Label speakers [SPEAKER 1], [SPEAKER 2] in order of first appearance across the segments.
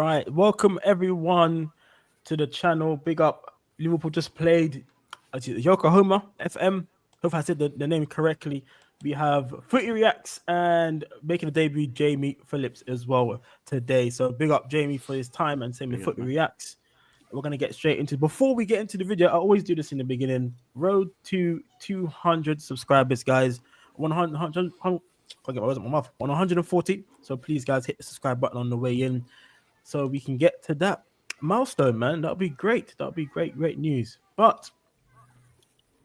[SPEAKER 1] right, welcome everyone to the channel. Big up, Liverpool just played Yokohama FM. Hope I said the name correctly. We have Footy Reacts and making a debut, Jamie Phillips as well today. So big up Jamie for his time and same with Footy Reacts. We're gonna get straight into. Before we get into the video, I always do this in the beginning. Road to 200 subscribers, guys. 100. Can't get my words out my mouth. 140. So please, guys, hit the subscribe button on the way in, so we can get to that milestone, man. That'll be great. That'll be great news. But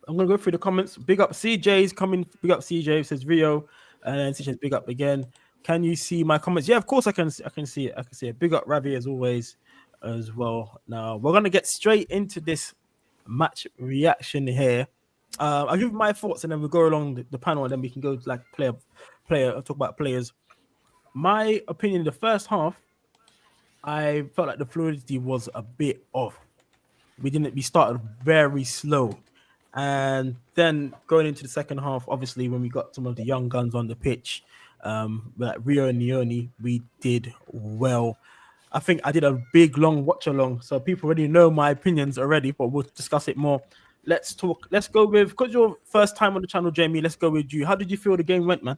[SPEAKER 1] I'm gonna go through the comments. Big up CJ's coming. Big up CJ says Rio, and then CJ's big up again. Can you see my comments? Yeah, of course I can. I can see it. I can see it. Big up Ravi as always, as well. Now we're gonna get straight into this match reaction here. I'll give my thoughts and then we'll go along the panel and then we can go to like player, talk about players. My opinion in the first half, I felt like the fluidity was a bit off. We started very slow. And then going into the second half, obviously, when we got some of the young guns on the pitch, like Rio and Leone, we did well. I think I did a big, long watch along. So people already know my opinions already, but we'll discuss it more. Let's talk. Let's go with, because your first time on the channel, Jamie, let's go with you. How did you feel the game went, man?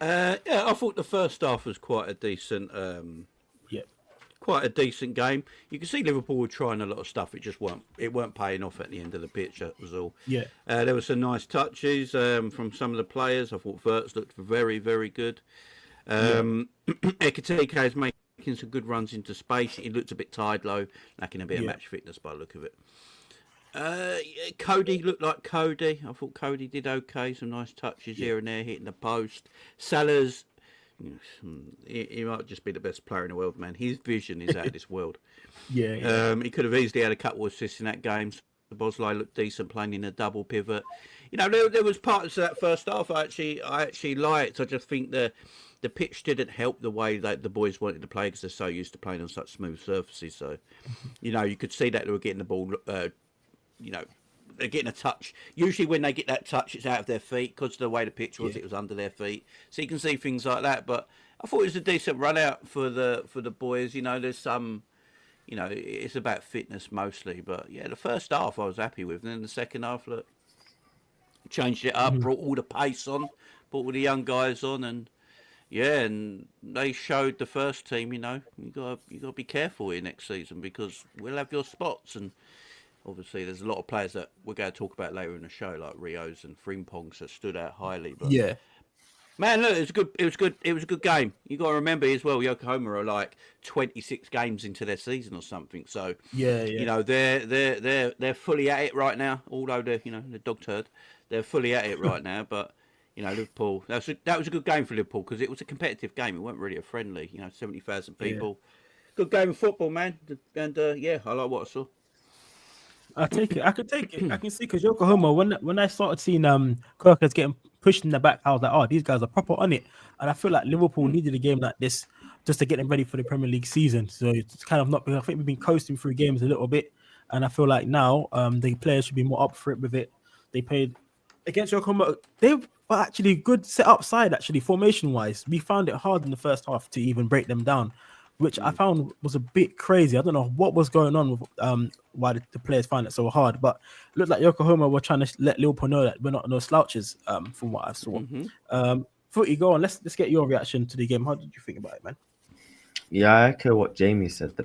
[SPEAKER 2] Yeah, I thought the first half was quite a decent game. You can see Liverpool were trying a lot of stuff. It weren't paying off at the end of the pitch. That was all.
[SPEAKER 1] Yeah.
[SPEAKER 2] There were some nice touches from some of the players. I thought Verts looked very, very good. Ekitike is making some good runs into space. He looked a bit tired, though, lacking a bit of match fitness by the look of it. Cody looked like Cody. I thought Cody did okay. Some nice touches here and there, hitting the post. Salah's, he might just be the best player in the world, man. His vision is out of this world. He could have easily had a couple of assists in that game. Bosley looked decent playing in a double pivot. You know, there was parts of that first half I actually liked. I just think the pitch didn't help the way that the boys wanted to play because they're so used to playing on such smooth surfaces. So, you know, you could see that they were getting the ball. You know, they're getting a touch. Usually when they get that touch, it's out of their feet because of the way the pitch was. It was under their feet. So you can see things like that. But I thought it was a decent run out for the boys. You know, there's some, you know, it's about fitness mostly. But yeah, the first half I was happy with. And then the second half, look, changed it up, brought all the pace on, brought all the young guys on, and they showed the first team, you know, you got to be careful here next season because we'll have your spots. And obviously, there's a lot of players that we're going to talk about later in the show, like Rios and Frimpongs, that stood out highly. But man, look, it was a good game. You got to remember as well, Yokohama are like 26 games into their season or something. So you know, they're fully at it right now. Although they're, you know, the dog turd, they're fully at it right now. But you know, Liverpool, that was a good game for Liverpool because it was a competitive game. It wasn't really a friendly. You know, 70,000 people. Good game of football, man. And I like what I saw.
[SPEAKER 1] I take it. I could take it. I can see because Yokohama, when I started seeing Kirkers getting pushed in the back, I was like, oh, these guys are proper on it. And I feel like Liverpool needed a game like this just to get them ready for the Premier League season. So it's kind of not. I think we've been coasting through games a little bit, and I feel like now the players should be more up for it with it. They played against Yokohama. They were actually good set up side. Actually, formation wise, we found it hard in the first half to even break them down, which I found was a bit crazy. I don't know what was going on with why the players find it so hard, but it looked like Yokohama were trying to let Liverpool know that we're not no slouches. From what I saw, Footy, go on. Let's get your reaction to the game. How did you think about it, man?
[SPEAKER 3] Yeah, I echo what Jamie said. The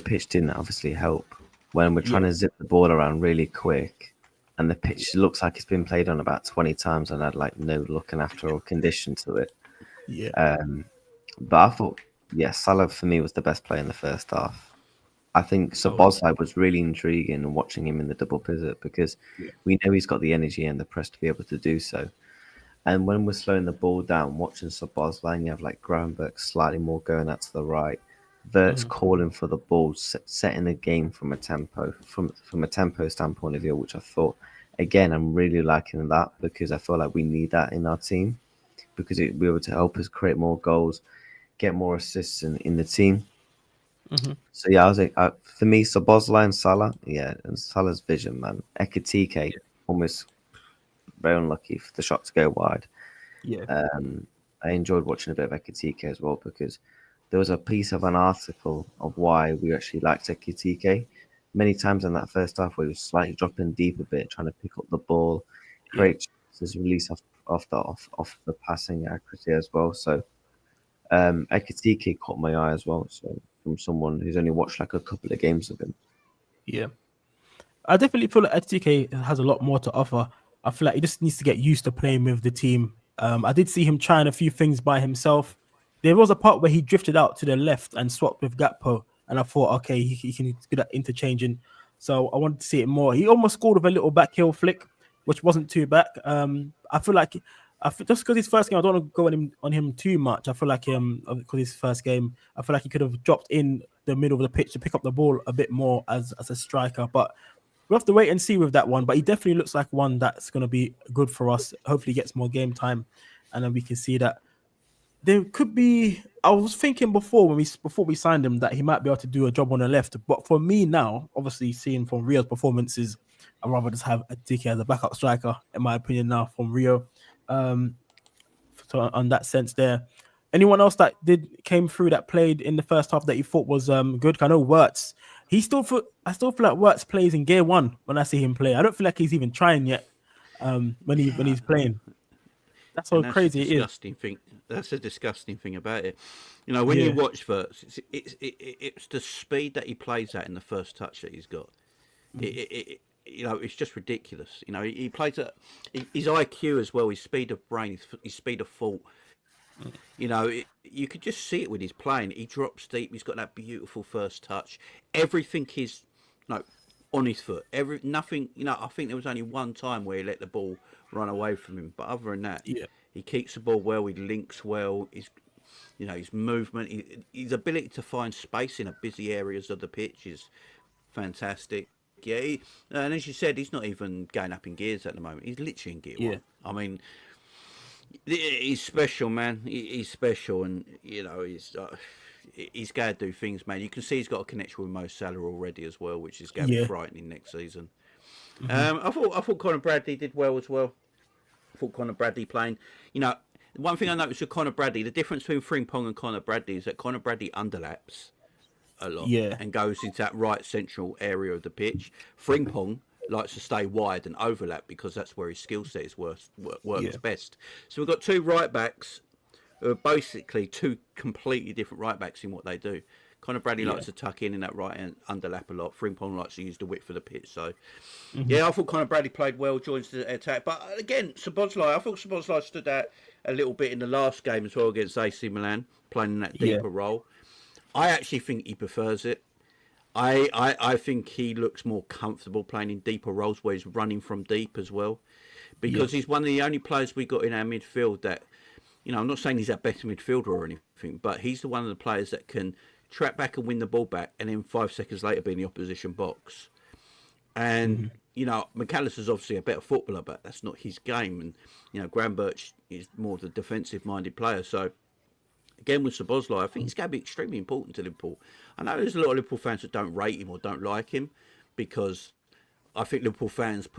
[SPEAKER 3] pitch didn't obviously help when we're trying to zip the ball around really quick, and the pitch looks like it's been played on about 20 times and had like no looking after or condition to it. But I thought. Yeah, Salah for me was the best player in the first half. I think Szoboszlai was really intriguing and watching him in the double pivot because we know he's got the energy and the press to be able to do so. And when we're slowing the ball down, watching Szoboszlai, and you have like Gravenberch slightly more going out to the right, Verts calling for the ball, setting the game from a tempo standpoint of view, which I thought, again, I'm really liking that because I feel like we need that in our team because it will be able to help us create more goals, get more assists in the team. So yeah, I was like, for me, Szoboszlai and Salah, and Salah's vision, man. Ekitike, almost very unlucky for the shot to go wide. I enjoyed watching a bit of Ekitike as well because there was a piece of an article of why we actually liked Ekitike. Many times in that first half, where he was slightly dropping deep a bit, trying to pick up the ball, create chances, release off the passing accuracy as well. So Ekitike caught my eye as well. So from someone who's only watched like a couple of games of him.
[SPEAKER 1] Yeah. I definitely feel like FTK has a lot more to offer. I feel like he just needs to get used to playing with the team. I did see him trying a few things by himself. There was a part where he drifted out to the left and swapped with Gakpo, and I thought, okay, he can do that interchanging. So I wanted to see it more. He almost scored with a little back heel flick, which wasn't too bad. I feel like just because his first game, I don't want to go on him too much. I feel like because his first game, I feel like he could have dropped in the middle of the pitch to pick up the ball a bit more as a striker, but we'll have to wait and see with that one. But he definitely looks like one that's going to be good for us. Hopefully he gets more game time, and then we can see that there could be. I was thinking before we signed him that he might be able to do a job on the left. But for me now, obviously seeing from Rio's performances, I'd rather just have Atiki as a backup striker, in my opinion now from Rio. So on that sense there. Anyone else that came through that played in the first half that you thought was good? I know Wirtz. I still feel like Wirtz plays in gear one when I see him play. I don't feel like he's even trying yet when he's playing. That's how crazy it is.
[SPEAKER 2] That's a disgusting thing about it. You know, when you watch Wirtz, it's the speed that he plays at in the first touch that he's got. You know, it's just ridiculous. You know, he plays at his IQ as well, his speed of brain, his speed of thought. You know, you could just see it with his playing. He drops deep. He's got that beautiful first touch. Everything is on his foot. Nothing. You know, I think there was only one time where he let the ball run away from him. But other than that, he keeps the ball well. He links well. His movement, his ability to find space in busy areas of the pitch is fantastic. Yeah, and as you said, he's not even going up in gears at the moment. He's literally in gear one. I mean, he's special, man. He's special, and you know he's going to do things, man. You can see he's got a connection with Mo Salah already as well, which is going to be frightening next season. I thought Conor Bradley did well as well. I thought Conor Bradley playing. You know, one thing I noticed with Conor Bradley, the difference between Frimpong and Conor Bradley is that Conor Bradley underlaps a lot and goes into that right central area of the pitch. Frimpong likes to stay wide and overlap because that's where his skill set works best. So we've got two right backs who are basically two completely different right backs in what they do. Conor Bradley likes to tuck in that right and underlap a lot. Frimpong likes to use the width of the pitch. So, I thought Conor Bradley played well, joins the attack. But again, Szoboszlai, I thought Szoboszlai stood out a little bit in the last game as well against AC Milan, playing in that deeper role. I actually think he prefers it. I think he looks more comfortable playing in deeper roles where he's running from deep as well. Because he's one of the only players we got in our midfield that, you know, I'm not saying he's our better midfielder or anything, but he's the one of the players that can track back and win the ball back and then 5 seconds later be in the opposition box. And, you know, McAllister's obviously a better footballer, but that's not his game. And, you know, Graham Birch is more the defensive-minded player. So, again, with Szoboszlai, I think it's going to be extremely important to Liverpool. I know there's a lot of Liverpool fans that don't rate him or don't like him because I think Liverpool fans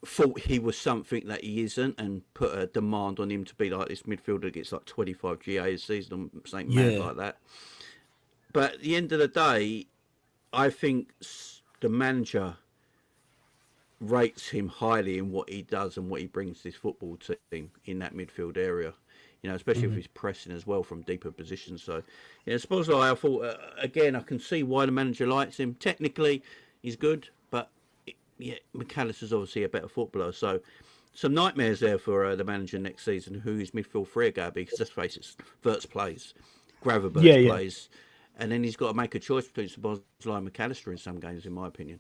[SPEAKER 2] thought he was something that he isn't and put a demand on him to be like this midfielder that gets like 25 GA a season or something mad like that. But at the end of the day, I think the manager rates him highly in what he does and what he brings to this football team in that midfield area. You know, especially if he's pressing as well from deeper positions. So, yeah, Szoboszlai, I thought, again, I can see why the manager likes him. Technically, he's good, but, McAllister's obviously a better footballer. So, some nightmares there for the manager next season, who his midfield three are going to be, because let's face it, Wirtz plays, Gravenberch plays, and then he's got to make a choice between Szoboszlai and McAllister in some games, in my opinion.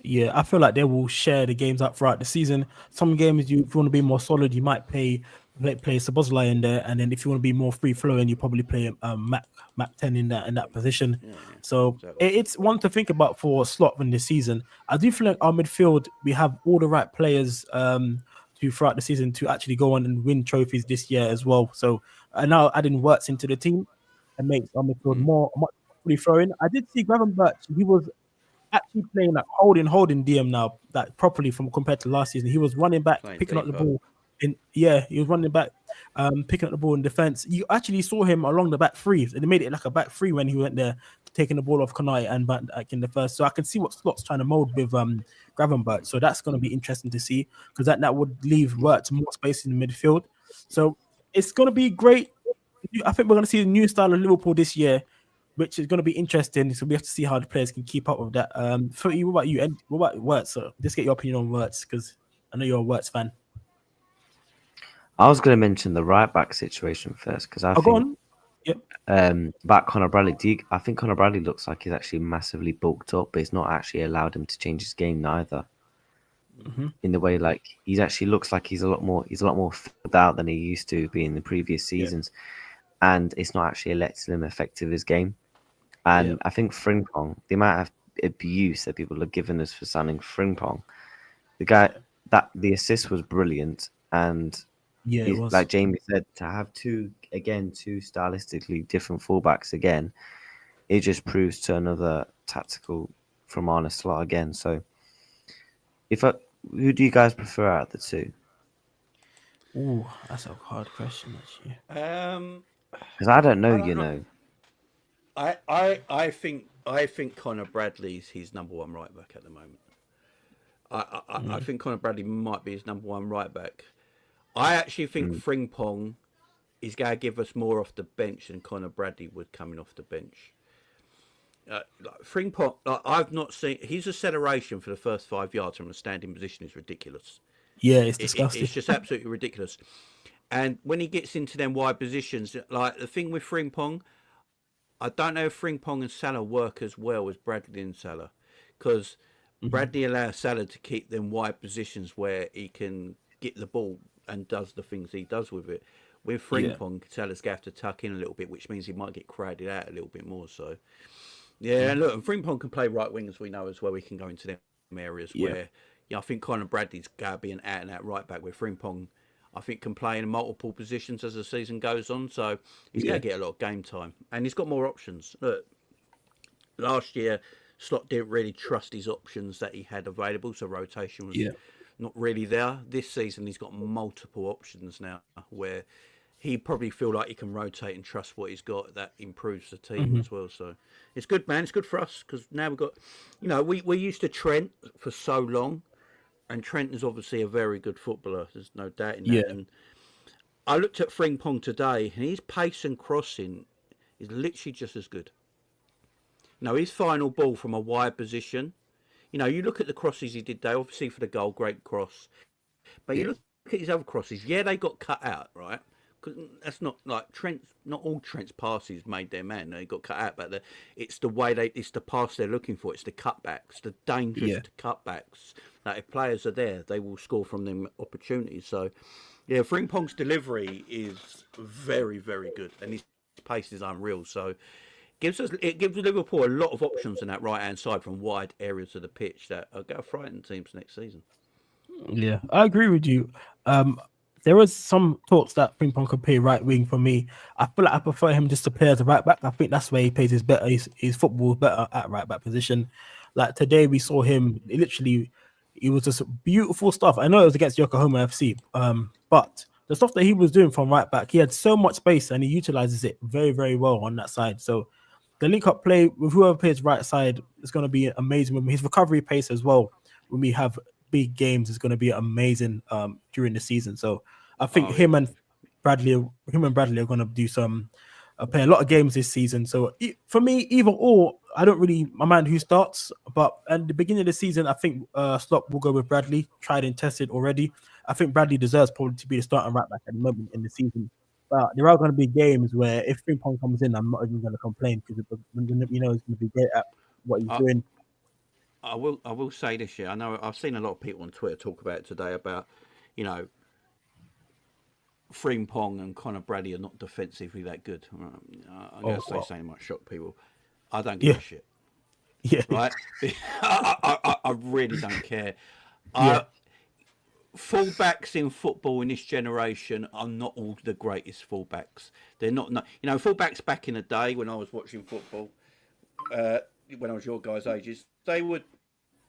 [SPEAKER 1] Yeah, I feel like they will share the games up throughout the season. Some games, if you want to be more solid, you might play Szoboszlai in there, and then if you want to be more free flowing, you probably play Mac 10 in that position. So it's one to think about for Slot in this season. I do feel like our midfield, we have all the right players to throughout the season to actually go on and win trophies this year as well. So now adding Wirtz into the team and makes our midfield much free flowing. I did see Gravenberch; he was actually playing like holding DM now, that properly from compared to last season. He was running back, picking up the ball. He was running back picking up the ball in defense. You actually saw him along the back three, and they made it like a back three when he went there, taking the ball off Konai and Van Dijk in the first. So I can see what Slot's trying to mold with Gravenberch. So that's going to be interesting to see, because that would leave Wirtz more space in the midfield. So it's going to be great. I think we're going to see a new style of Liverpool this year, which is going to be interesting. So we have to see how the players can keep up with that. Footy, what about you? And what about Wirtz? So just get your opinion on Wirtz, because I know you're a Wirtz fan.
[SPEAKER 3] I was going to mention the right back situation first, because I think
[SPEAKER 1] go on. Yep.
[SPEAKER 3] About Conor Bradley. I think Conor Bradley looks like he's actually massively bulked up, but it's not actually allowed him to change his game neither. In the way, like, he's actually looks like he's a lot more filled out than he used to be in the previous seasons, and it's not actually letting him effective his game. And I think Frimpong, the amount of abuse that people are giving us for signing Frimpong, the guy that the assist was brilliant, and
[SPEAKER 1] it was.
[SPEAKER 3] Like Jamie said, to have two stylistically different fullbacks again, it just proves to another tactical from Arne Slot again. So, who do you guys prefer out of the two?
[SPEAKER 1] Ooh, that's a hard question, actually.
[SPEAKER 3] Because I don't know.
[SPEAKER 2] I think Conor Bradley's his number one right back at the moment. I think Conor Bradley might be his number one right back. I actually think Frimpong is going to give us more off the bench than Conor Bradley would coming off the bench. Frimpong, I've not seen his acceleration for the first 5 yards from a standing position is ridiculous.
[SPEAKER 1] Yeah, it's disgusting.
[SPEAKER 2] It's just absolutely ridiculous. And when he gets into them wide positions, like the thing with Frimpong, I don't know if Frimpong and Salah work as well as Bradley and Salah, because Bradley allows Salah to keep them wide positions where he can get the ball and does the things he does with it. With Frimpong, Salah's going to have to tuck in a little bit, which means he might get crowded out a little bit more. So, and look, and Frimpong can play right wing, as we know as well. He can go into them areas where, I think Conor Bradley's going to be an out-and-out right back, with Frimpong, I think, can play in multiple positions as the season goes on. So he's going to get a lot of game time, and he's got more options. Look, last year, Slot didn't really trust his options that he had available, so rotation was not really there. This season, he's got multiple options now, where he probably feel like he can rotate and trust what he's got. That improves the team as well. So it's good, man. It's good for us, because now we've got, we're used to Trent for so long, and Trent is obviously a very good footballer. There's no doubt in that. And I looked at Frimpong today, and his pace and crossing is literally just as good. His final ball from a wide position, you look at the crosses he did there, obviously for the goal, great cross. But you look at his other crosses, they got cut out, right? Because that's not like not all Trent's passes made their man. They got cut out, but it's the way it's the pass they're looking for. It's the cutbacks, the dangerous cutbacks. Like, if players are there, they will score from them opportunities. So, Frimpong's delivery is very, very good, and his pace is unreal. So, it gives Liverpool a lot of options on that right hand side from wide areas of the pitch that are going to frighten teams next season.
[SPEAKER 1] Yeah, I agree with you. There was some talks that Frimpong could play right wing for me. I feel like I prefer him just to play as a right back. I think that's where he plays his football better at right back position. Like today, we saw him it was just beautiful stuff. I know it was against Yokohama FC, but the stuff that he was doing from right back, he had so much space and he utilizes it very, very well on that side. So the link-up play with whoever plays right side is going to be amazing. His recovery pace as well, when we have big games, is going to be amazing during the season. So I think him and Bradley are going to do play a lot of games this season. So for me, either or, I don't really mind who starts. But at the beginning of the season, I think Slot will go with Bradley, tried and tested already. I think Bradley deserves probably to be the starting right back at the moment in the season. But there are going to be games where if Frimpong comes in, I'm not even going to complain, because he's going to be great at what he's doing.
[SPEAKER 2] I will say this year. I know I've seen a lot of people on Twitter talk about it today about, Frimpong and Conor Bradley are not defensively that good. I'm going to say something that might shock people. I don't give a shit.
[SPEAKER 1] Yeah.
[SPEAKER 2] Right? I really don't care. Fullbacks in football in this generation are not all the greatest fullbacks. They're not. Fullbacks back in the day when I was watching football, when I was your guys' ages, they would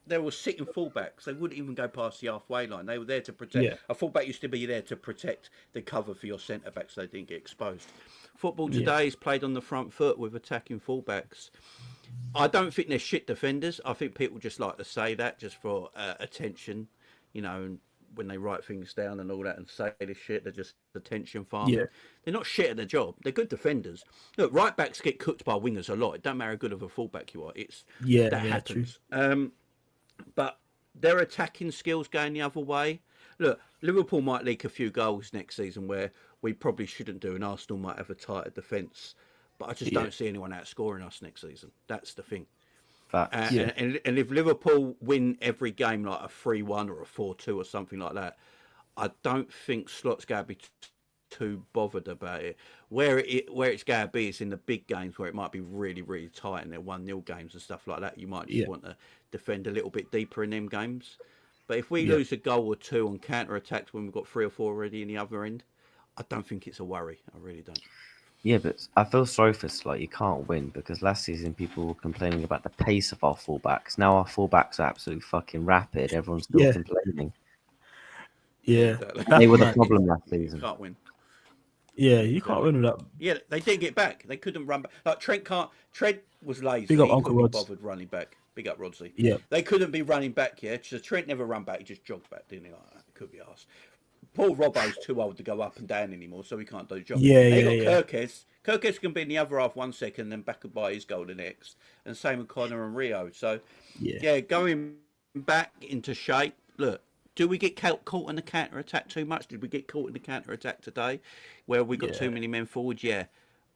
[SPEAKER 2] they were sitting fullbacks. They wouldn't even go past the halfway line. They were there to protect. A fullback used to be there to protect the cover for your centre backs so they didn't get exposed. Football today is played on the front foot with attacking fullbacks. I don't think they're shit defenders. I think people just like to say that just for attention, you know, when they write things down and all that and say this shit, they're just attention farming. They're not shit at their job. They're good defenders. Look, right backs get cooked by wingers a lot. It don't matter how good of a fullback you are. That happens. But their attacking skills going the other way. Look, Liverpool might leak a few goals next season where we probably shouldn't do, and Arsenal might have a tighter defence. But I just don't see anyone outscoring us next season. That's the thing. And if Liverpool win every game like a 3-1 or a 4-2 or something like that, I don't think Slot's going to be too bothered about it. Where it's going to be is in the big games where it might be really, really tight and they're 1-0 games and stuff like that. You might just want to defend a little bit deeper in them games. But if we lose a goal or two on counter-attacks when we've got 3 or 4 already in the other end, I don't think it's a worry. I really don't.
[SPEAKER 3] Yeah, but I feel sorry for Slot. You can't win because last season people were complaining about the pace of our fullbacks. Now our fullbacks are absolutely fucking rapid. Everyone's still complaining.
[SPEAKER 1] Yeah,
[SPEAKER 3] they were the problem last season.
[SPEAKER 2] Can't win.
[SPEAKER 1] Yeah, you can't win with that.
[SPEAKER 2] Yeah, they didn't get back. They couldn't run back. Like Trent was lazy.
[SPEAKER 1] Big up
[SPEAKER 2] he
[SPEAKER 1] Uncle
[SPEAKER 2] couldn't
[SPEAKER 1] Rods.
[SPEAKER 2] be bothered running back. Big up Rodsley.
[SPEAKER 1] Yeah,
[SPEAKER 2] they couldn't be running back. Yeah, so Trent never run back. He just jogged back, didn't he? Like that. Could be asked. Paul Robbo's too old to go up and down anymore, so he can't do the job. They got Kirkes. Kirkes can be in the other half 1 second, then back and by his goal the next. And same with Connor and Rio. So, going back into shape. Look, do we get caught in the counter-attack too much? Did we get caught in the counter-attack today where we got too many men forward? Yeah.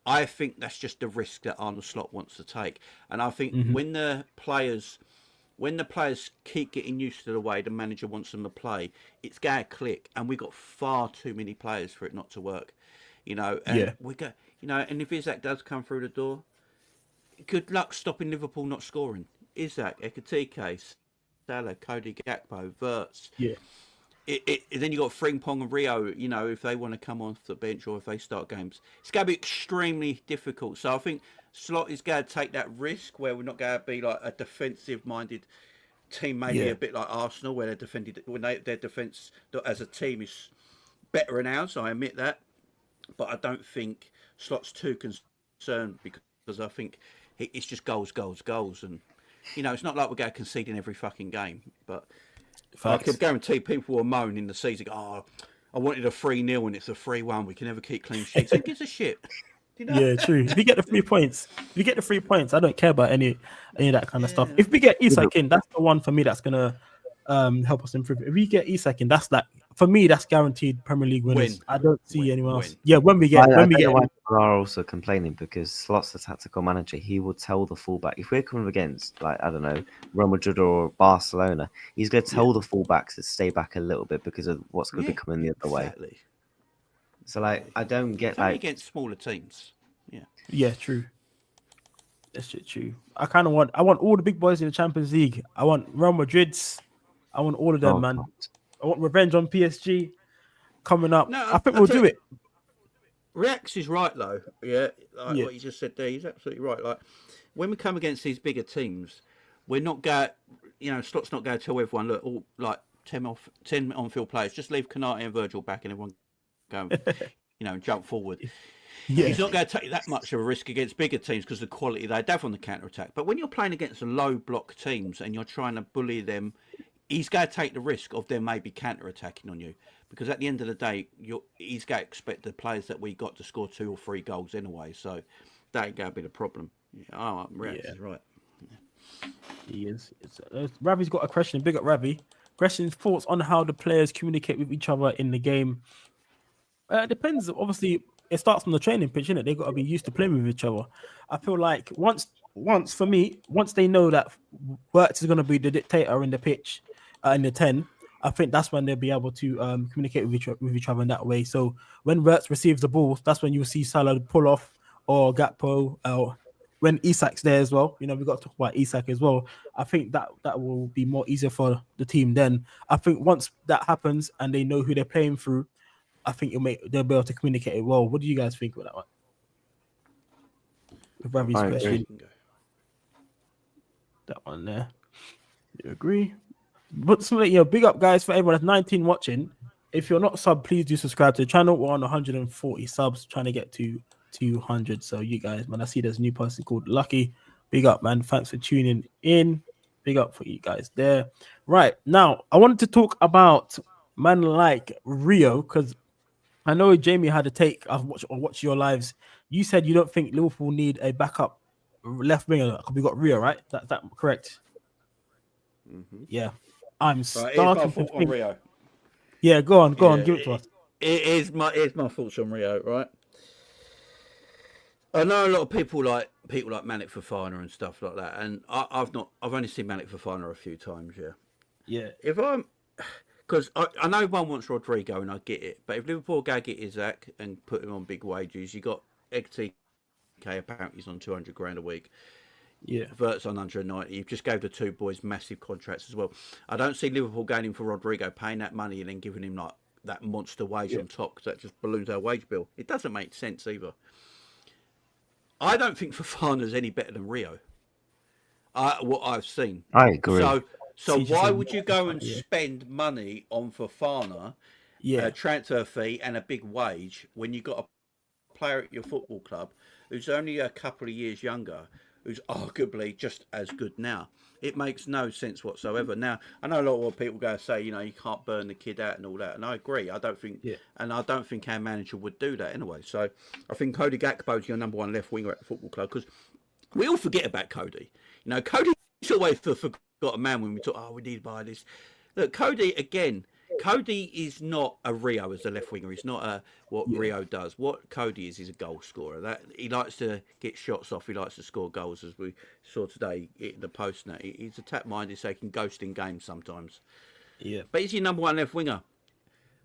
[SPEAKER 2] I think that's just the risk that Arnold Slot wants to take. And I think when the players keep getting used to the way the manager wants them to play, it's going to click. And we've got far too many players for it not to work. You know, and we got, you know, and if Isaac does come through the door, good luck stopping Liverpool not scoring. Isaac, Ekatike, Salah, Cody Gakpo, Wirtz.
[SPEAKER 1] Yeah.
[SPEAKER 2] Then you got Frimpong and Rio, you know, if they want to come off the bench or if they start games. It's going to be extremely difficult. So I think Slot is going to take that risk where we're not going to be like a defensive-minded team, maybe a bit like Arsenal, where their defence as a team is better than ours. I admit that. But I don't think Slot's too concerned because I think it's just goals. And, you know, it's not like we're going to concede in every fucking game. But I could guarantee people will moan in the season, I wanted a 3-0 and it's a 3-1. We can never keep clean sheets. Who gives a shit? You know?
[SPEAKER 1] Yeah, true. If you get the 3 points, I don't care about any of that kind of stuff. If we get Isak in, that's the one for me that's going to help us improve. If we get Isak in, that's that. For me, that's guaranteed Premier League winners. I don't see anyone else. Yeah, when we get
[SPEAKER 3] why people are also complaining because Slot's the tactical manager. He will tell the fullback if we're coming against, like, I don't know, Real Madrid or Barcelona, he's going to tell the fullbacks to stay back a little bit because of what's going to be coming the other way. So, like, I don't get
[SPEAKER 2] like against smaller teams.
[SPEAKER 1] Yeah, true. That's true. I want all the big boys in the Champions League. I want Real Madrid's. I want all of them, man. God. I want revenge on PSG coming up. No, I think we'll do it.
[SPEAKER 2] Reacts is right, though. Yeah, what you just said there, he's absolutely right. Like, when we come against these bigger teams, we're not going, you know, Slot's not going to tell everyone, look, all like 10 on-field players, just leave Konate and Virgil back and everyone go, you know, and jump forward. Yeah. He's not going to take that much of a risk against bigger teams because of the quality they'd have on the counter-attack. But when you're playing against low-block teams and you're trying to bully them, he's going to take the risk of them maybe counter-attacking on you. Because at the end of the day, he's going to expect the players that we got to score 2 or 3 goals anyway. So that ain't going to be the problem. Rex is right.
[SPEAKER 1] He is. Ravi's got a question. Big up Ravi. Questions, thoughts on how the players communicate with each other in the game. It depends. Obviously, it starts from the training pitch, innit? They've got to be used to playing with each other. I feel like once they know that Wirtz is going to be the dictator in the pitch, in the 10, I think that's when they'll be able to communicate with each other in that way. So when Wirtz receives the ball, that's when you'll see Salah pull off or Gakpo. When Isak's there as well, you know, we've got to talk about Isak as well. I think that will be more easier for the team then. I think once that happens and they know who they're playing through, I think they'll be able to communicate it well. What do you guys think of that one? With Ravi's question. That one there. You agree? But big up guys for everyone that's 19 watching. If you're not sub, please do subscribe to the channel. We're on 140 subs, trying to get to 200. So you guys, man, I see there's a new person called Lucky. Big up, man. Thanks for tuning in. Big up for you guys there. Right now, I wanted to talk about man like Rio, because I know Jamie had a take. I've watched your lives. You said you don't think Liverpool need a backup left winger. We got Rio, right? That correct?
[SPEAKER 2] Mm-hmm.
[SPEAKER 1] Yeah. I'm
[SPEAKER 2] Right,
[SPEAKER 1] starting to
[SPEAKER 2] on
[SPEAKER 1] think.
[SPEAKER 2] Rio.
[SPEAKER 1] Yeah, go on, give it to us.
[SPEAKER 2] Here's my thoughts on Rio, right? I know a lot of people like Malik Fofana and stuff like that, and I've only seen Malik Fofana a few times, yeah.
[SPEAKER 1] Yeah.
[SPEAKER 2] If I'm, because I know one wants Rodrigo and I get it, but if Liverpool go get Isaac and put him on big wages, you got XTK apparently he's on 200 grand a week.
[SPEAKER 1] Yeah.
[SPEAKER 2] Vert's on 190. You've just gave the two boys massive contracts as well. I don't see Liverpool going in for Rodrigo, paying that money and then giving him like that monster wage on top, because that just balloons our wage bill. It doesn't make sense either. I don't think Fofana's any better than Rio. What I've seen.
[SPEAKER 3] I agree.
[SPEAKER 2] So why would you go and spend money on Fofana, a transfer fee and a big wage, when you got a player at your football club who's only a couple of years younger, who's arguably just as good now? It makes no sense whatsoever. Now, I know a lot of people go say, you can't burn the kid out and all that, and I agree. I don't think our manager would do that anyway. So I think Cody Gakpo's your number one left winger at the football club, because we all forget about Cody. Cody's always forgot a man when we talk, we need to buy this. Look, Cody is not a Rio as a left winger. He's not what Rio does. What Cody is a goal scorer. That he likes to get shots off. He likes to score goals, as we saw today in the post. Now he's attack minded, so he can ghost in games sometimes. Yeah, but he's your number one left winger.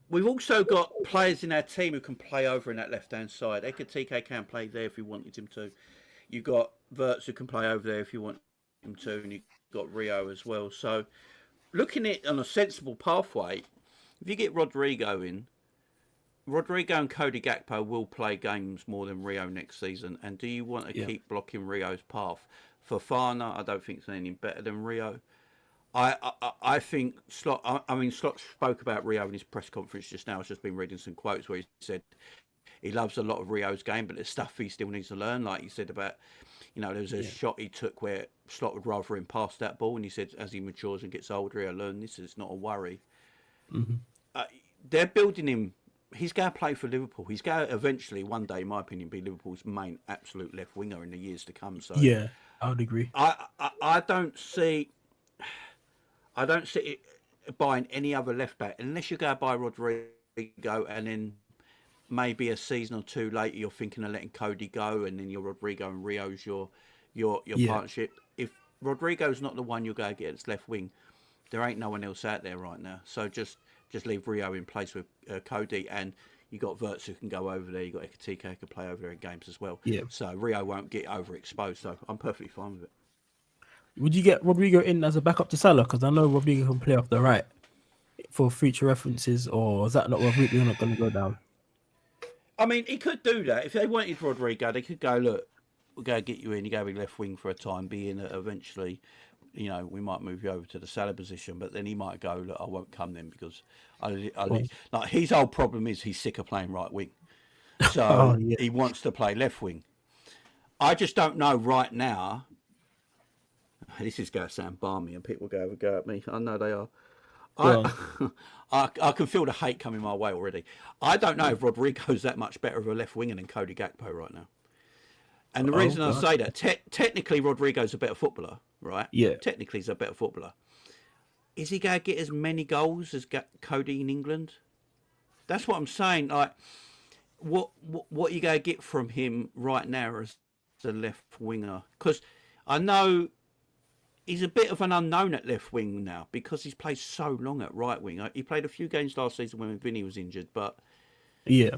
[SPEAKER 2] We've also got players in our team who can play over in that left hand side. Ekatike can play there if you wanted him to. You've got Verts who can play over there if you want him to, and you've got Rio as well. So looking at it on a sensible pathway, if you get Rodrigo in, Rodrigo and Cody Gakpo will play games more than Rio next season. And do you want to keep blocking Rio's path? Fofana, I don't think it's anything better than Rio. I think Slot. I mean, Slot spoke about Rio in his press conference just now. I've just been reading some quotes where he said he loves a lot of Rio's game, but there's stuff he still needs to learn. Like he said about, there was a shot he took where Slot would rather him pass that ball, and he said as he matures and gets older, he'll learn this. It's not a worry. Mm-hmm. They're building him. He's going to play for Liverpool. He's going to eventually, one day, in my opinion, be Liverpool's main absolute left winger in the years to come. So
[SPEAKER 1] yeah, I would agree.
[SPEAKER 2] I don't see it buying any other left back unless you go buy Rodrigo, and then maybe a season or two later you're thinking of letting Cody go, and then your Rodrigo and Rio's your partnership. If Rodrigo's not the one you're going to get as left wing, there ain't no one else out there right now. So just leave Rio in place with Cody, and you got Verts who can go over there. You got Ekatike who can play over there in games as well. Yeah. So Rio won't get overexposed. So I'm perfectly fine with it.
[SPEAKER 1] Would you get Rodrigo in as a backup to Salah? Because I know Rodrigo can play off the right for future references, or is that not Rodrigo not going to go down?
[SPEAKER 2] I mean, he could do that. If they wanted Rodrigo, they could go, look, we're going to get you in. You're going to be left wing for a time being. Eventually, we might move you over to the Salah position. But then he might go, look, I won't come then, because like his whole problem is he's sick of playing right wing. So he wants to play left wing. I just don't know right now. This is going to sound balmy and people go at me. I know they are. I can feel the hate coming my way already. I don't know if Rodrigo's that much better of a left winger than Cody Gakpo right now. And the reason I say that, technically Rodrigo's a better footballer, right? Yeah. Technically he's a better footballer. Is he going to get as many goals as Cody in England? That's what I'm saying. Like, what are you going to get from him right now as the left winger? Because I know he's a bit of an unknown at left wing now because he's played so long at right wing. He played a few games last season when Vinny was injured, but I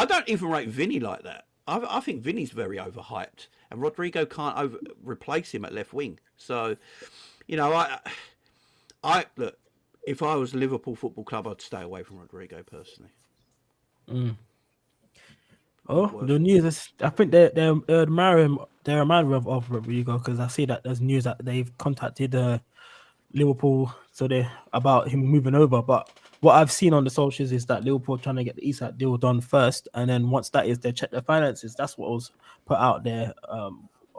[SPEAKER 2] don't even rate Vinny like that. I think Vinny's very overhyped, and Rodrigo can't replace him at left wing. So, I look, if I was Liverpool Football Club, I'd stay away from Rodrigo personally.
[SPEAKER 1] Oh, the news is. I think they're admiring of Rodrigo because I see that there's news that they've contacted Liverpool so they about him moving over. But what I've seen on the socials is that Liverpool trying to get the Isak deal done first, and then once that is, they check their finances. That's what was put out there a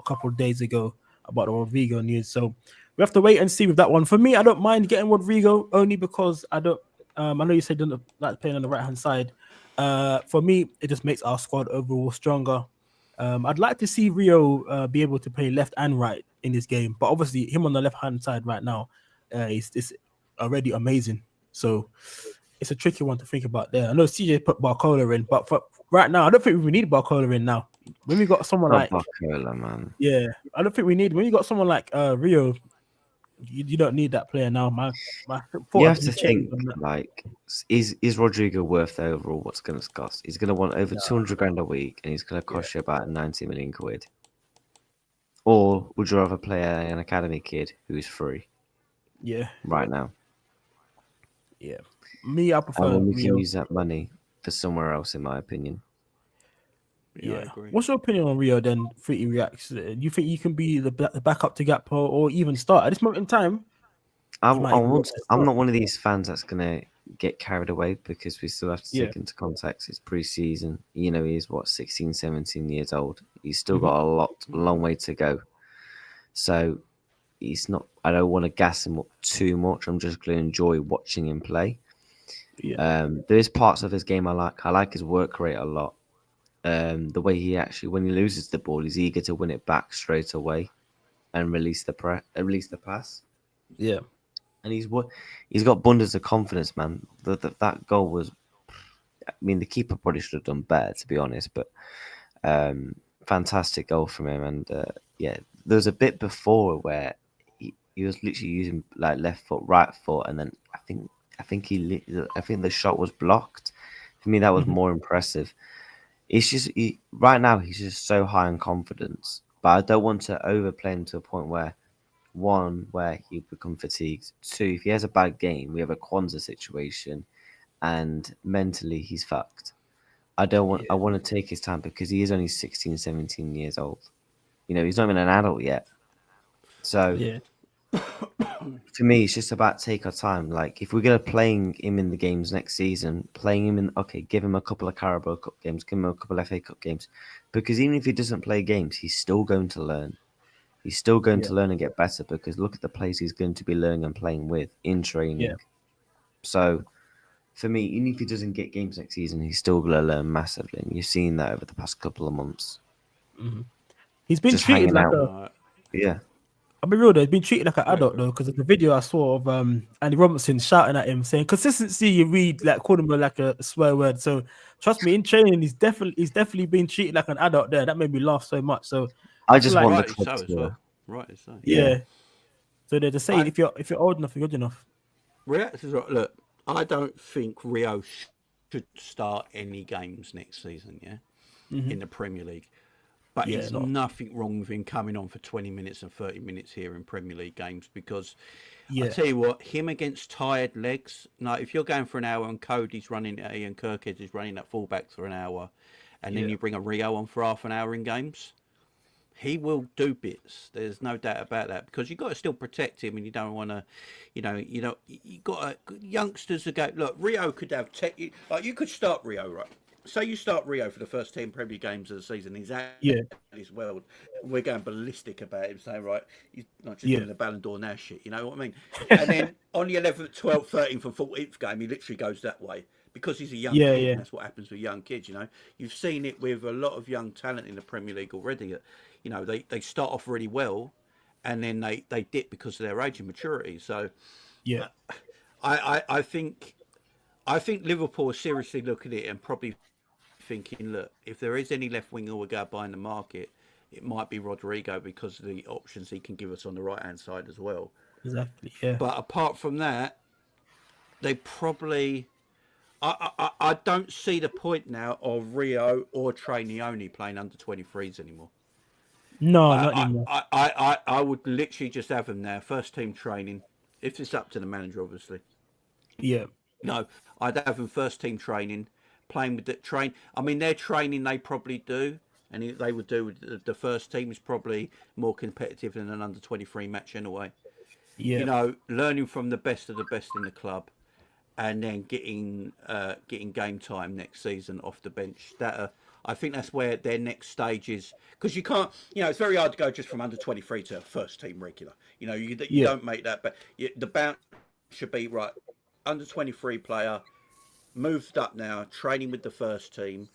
[SPEAKER 1] couple of days ago about the Rodrigo news. So we have to wait and see with that one. For me, I don't mind getting Rodrigo only because I don't. I know you said you don't like playing on the right hand side. For me, it just makes our squad overall stronger. I'd like to see Rio be able to play left and right in this game, but obviously him on the left hand side right now is already amazing. So it's a tricky one to think about there. I know CJ put Barcola in, but for right now, I don't think we need Barcola in now. When we got someone
[SPEAKER 3] Not
[SPEAKER 1] like
[SPEAKER 3] Barcola, man.
[SPEAKER 1] yeah, I don't think we need when you got someone like Rio. You don't need that player now. My thought
[SPEAKER 3] You
[SPEAKER 1] has
[SPEAKER 3] have
[SPEAKER 1] been
[SPEAKER 3] to think,
[SPEAKER 1] changed on that.
[SPEAKER 3] like, is Rodrigo worth the overall what's going to cost? He's going to want over 200 grand a week, and he's going to cost you about 90 million quid. Or would you rather play an academy kid who is free
[SPEAKER 1] Yeah,
[SPEAKER 3] right now?
[SPEAKER 1] yeah. Me, I
[SPEAKER 3] And
[SPEAKER 1] prefer
[SPEAKER 3] then we can
[SPEAKER 1] Rio.
[SPEAKER 3] use that money for somewhere else, in my opinion.
[SPEAKER 2] Yeah, I
[SPEAKER 1] Yeah.
[SPEAKER 2] agree.
[SPEAKER 1] What's your opinion on Rio then? Fruity Reacts. You think you can be the backup to Gakpo or even start at this moment in time?
[SPEAKER 3] I'm,
[SPEAKER 1] You
[SPEAKER 3] I
[SPEAKER 1] might even
[SPEAKER 3] want,
[SPEAKER 1] look to
[SPEAKER 3] I'm
[SPEAKER 1] start.
[SPEAKER 3] not one of these fans that's going to get carried away because we still have to
[SPEAKER 1] Yeah.
[SPEAKER 3] take into context it's pre-season. You know, he's what, 16, 17 years old. He's still
[SPEAKER 1] Mhm.
[SPEAKER 3] got a long way to go. So he's not. I don't want to gas him up too much. I'm just going to enjoy watching him play.
[SPEAKER 1] Yeah.
[SPEAKER 3] There is parts of his game I like. I like his work rate a lot. The way he actually, when he loses the ball, he's eager to win it back straight away and release the pass.
[SPEAKER 1] Yeah.
[SPEAKER 3] And he's got abundance of confidence, man. That goal was. I mean, the keeper probably should have done better, to be honest. But fantastic goal from him, and yeah, there was a bit before where he was literally using like left foot, right foot, and then I think the shot was blocked. For me, that was
[SPEAKER 1] Mhm.
[SPEAKER 3] more impressive. It's just right now he's just so high in confidence, but I don't want to overplay him to a point where where he become fatigued. Two, if he has a bad game, we have a Kwanzaa situation, and mentally he's fucked. I don't want.
[SPEAKER 1] Yeah.
[SPEAKER 3] I want to take his time because he is only 16, 17 years old. You know, he's not even an adult yet. So
[SPEAKER 1] Yeah.
[SPEAKER 3] for me, it's just about take our time. Like if we're gonna playing him in the games next season, playing him in give him a couple of Carabao Cup games, give him a couple of FA Cup games, because even if he doesn't play games, he's still going to learn. He's still going
[SPEAKER 1] Yeah.
[SPEAKER 3] to learn and get better because look at the players he's going to be learning and playing with in
[SPEAKER 1] Yeah.
[SPEAKER 3] training. So for me, even if he doesn't get games next season, he's still going to learn massively. And you've seen that over the past couple of months.
[SPEAKER 1] He's been
[SPEAKER 3] Just
[SPEAKER 1] treated
[SPEAKER 3] hanging
[SPEAKER 1] like
[SPEAKER 3] out.
[SPEAKER 1] a.
[SPEAKER 2] No,
[SPEAKER 3] Yeah.
[SPEAKER 1] I'll be real though. He's been treated like an
[SPEAKER 2] yeah,
[SPEAKER 1] adult though, because of the video I saw of Andy Robertson shouting at him saying consistency. You read like called him like a swear word. So trust me, in training, he's definitely been treated like an adult there. That made me laugh so much. So
[SPEAKER 3] I
[SPEAKER 1] I feel
[SPEAKER 3] just
[SPEAKER 1] like
[SPEAKER 3] want the
[SPEAKER 2] rightly
[SPEAKER 3] club
[SPEAKER 2] so as
[SPEAKER 3] to,
[SPEAKER 2] well. Rightly so.
[SPEAKER 3] yeah.
[SPEAKER 1] yeah. So they're just saying
[SPEAKER 2] I
[SPEAKER 1] if you're old enough, you're good enough.
[SPEAKER 2] React is right. Look, I don't think Rio should start any games next season. Yeah, in the Premier League. But
[SPEAKER 1] Yeah,
[SPEAKER 2] it's
[SPEAKER 1] not
[SPEAKER 2] nothing wrong with him coming on for 20 minutes and 30 minutes here in Premier League games because I
[SPEAKER 1] yeah,
[SPEAKER 2] tell you what, him against tired legs, like if you're going for an hour and Cody's running, Ian Kirkhead is running at fullback for an hour, and then
[SPEAKER 1] yeah,
[SPEAKER 2] you bring a Rio on for half an hour in games, he will do bits. There's no doubt about that because you've got to still protect him, and you don't want to, you got youngsters that go. Look, Rio could have like you could start Rio, right? Say you start Rio for the first 10 Premier games of the season. He's out
[SPEAKER 1] yeah,
[SPEAKER 2] his world. We're going ballistic about him, saying right, he's not just
[SPEAKER 1] yeah,
[SPEAKER 2] doing the Ballon d'Or now shit. You know what I mean? And then on the 11th, 12th, 13th, and 14th game, he literally goes that way because he's a young
[SPEAKER 1] yeah,
[SPEAKER 2] kid,
[SPEAKER 1] yeah,
[SPEAKER 2] and that's what happens with young kids. You know, you've seen it with a lot of young talent in the Premier League already. You know, they start off really well, and then they dip because of their age and maturity. So,
[SPEAKER 1] yeah,
[SPEAKER 2] I think Liverpool are seriously looking at it and probably thinking, look, if there is any left winger we go buy in the market, it might be Rodrigo because of the options he can give us on the right hand side as well.
[SPEAKER 1] exactly, yeah,
[SPEAKER 2] But apart from that, they probably. I don't see the point now of Rio or Trainioni playing under 23s anymore.
[SPEAKER 1] no, not anymore.
[SPEAKER 2] I would literally just have them there, first team training, if it's up to the manager, obviously.
[SPEAKER 1] Yeah,
[SPEAKER 2] No, I'd have them first team training, playing with the train. I mean, their training they probably do, and they would do the first team is probably more competitive than an under-23 match anyway.
[SPEAKER 1] Yeah.
[SPEAKER 2] You know, learning from the best of the best in the club, and then getting game time next season off the bench. I think that's where their next stage is, because you can't. You know, it's very hard to go just from under-23 to first team regular. You know, you don't make that, but the bounce should be right. Under-23 player moved up now, training with the first team,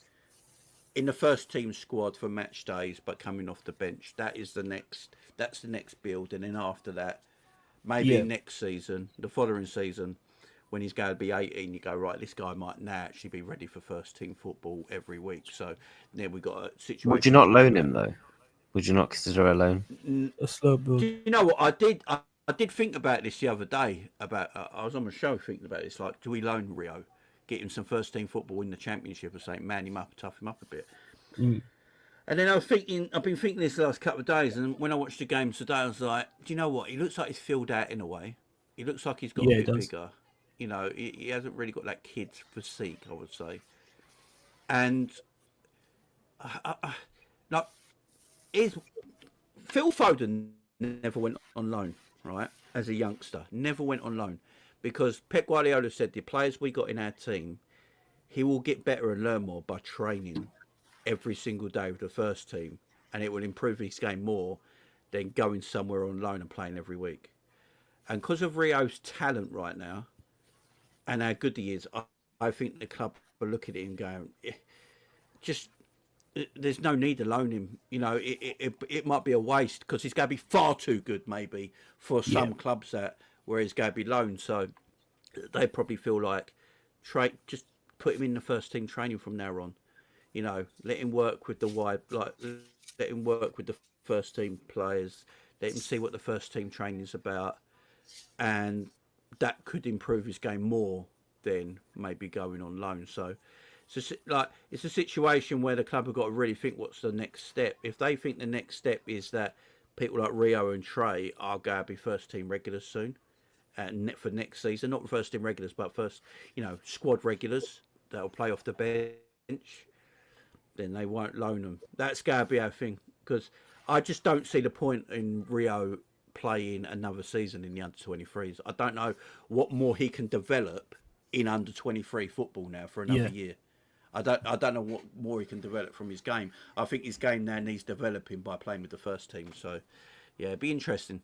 [SPEAKER 2] in the first team squad for match days, but coming off the bench. That's the next build, and then after that, maybe next season, the following season, when he's going to be 18, you go, right, this guy might now actually be ready for first team football every week. So then we've got a situation.
[SPEAKER 3] Would you not loan him though? Would you not consider a loan?
[SPEAKER 1] A slow build.
[SPEAKER 2] Do you know what I did? I did think about this the other day. I was on a show thinking about this. Like, do we loan Rio, get him some first team football in the Championship, or something, man him up, tough him up a bit? And then I've been thinking this the last couple of days, and when I watched the game today, I was like, do you know what? He looks like he's filled out in a way. He looks like he's got a bit bigger. You know, he hasn't really got that kid's physique, I would say. And like, Phil Foden never went on loan, right? As a youngster, never went on loan, because Pep Guardiola said the players we got in our team, he will get better and learn more by training every single day with the first team, and it will improve his game more than going somewhere on loan and playing every week. And because of Rio's talent right now, and how good he is, I think the club are looking at him going, there's no need to loan him. You know, it might be a waste, because he's going to be far too good maybe for some clubs where he's going to be loaned. So they probably feel like, just put him in the first team training from now on. You know, let him work with let him work with the first team players. Let him see what the first team training is about, and that could improve his game more than maybe going on loan. So it's a situation where the club have got to really think, what's the next step. If they think the next step is that people like Rio and Trey are going to be first team regulars soon, and for next season, not first team regulars, but first, you know, squad regulars that'll play off the bench, then they won't loan them. That's going to be our thing, because I just don't see the point in Rio playing another season in the under-23s. I don't know what more he can develop in under-23 football now for another year. I don't know what more he can develop from his game. I think his game now needs developing by playing with the first team. So yeah, it'd be interesting.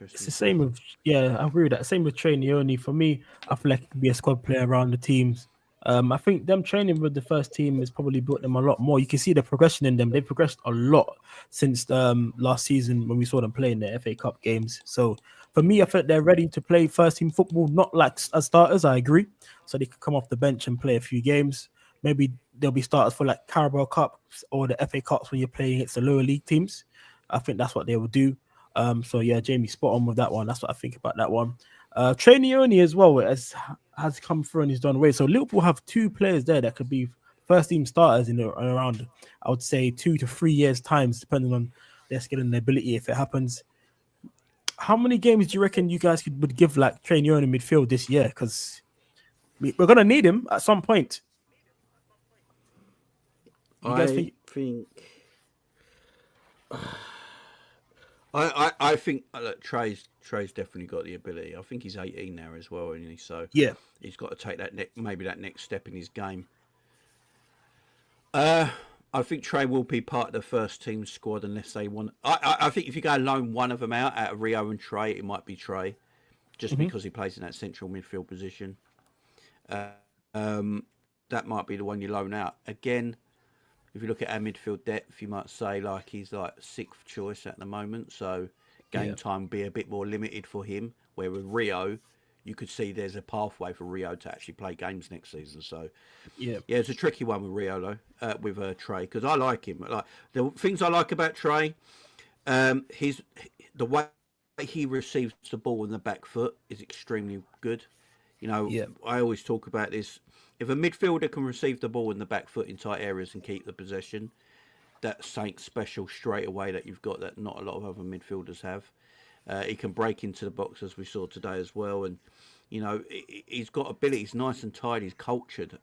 [SPEAKER 1] It's the same with I agree with that. Same with Trainioni. For me, I feel like he could be a squad player around the teams. I think them training with the first team has probably built them a lot more. You can see the progression in them. They've progressed a lot since last season when we saw them play in the FA Cup games. So for me, I think they're ready to play first team football, not like as starters, I agree. So they could come off the bench and play a few games. Maybe they'll be starters for like Carabao Cups or the FA Cups when you're playing against the lower league teams. I think that's what they will do. So yeah, Jamie, spot on with that one. That's what I think about that one. Trainioni as well has come through and he's done away. So Liverpool have two players there that could be first team starters in around, I would say, 2 to 3 years times, depending on their skill and their ability. If it happens, how many games do you reckon you guys would give like Trainioni in midfield this year? Because we're gonna need him at some point. You guys think?
[SPEAKER 2] I think look, Trey's definitely got the ability. I think he's 18 now as well, isn't he? So
[SPEAKER 1] yeah,
[SPEAKER 2] he's got to take that maybe that next step in his game. I think Trey will be part of the first team squad unless they want. I think if you go loan one of them out of Rio and Trey, it might be Trey, just because he plays in that central midfield position. That might be the one you loan out. Again, if you look at our midfield depth, you might say like he's like 6th choice at the moment. So game time will be a bit more limited for him. Where with Rio, you could see there's a pathway for Rio to actually play games next season. So yeah, it's a tricky one with Rio though, with Trey, because I like him. Like the things I like about Trey, the way he receives the ball in the back foot is extremely good. You know, I always talk about this. If a midfielder can receive the ball in the back foot in tight areas and keep the possession, that's something special straight away that you've got that not a lot of other midfielders have. He can break into the box as we saw today as well, and you know he's got ability. He's nice and tidy. He's cultured.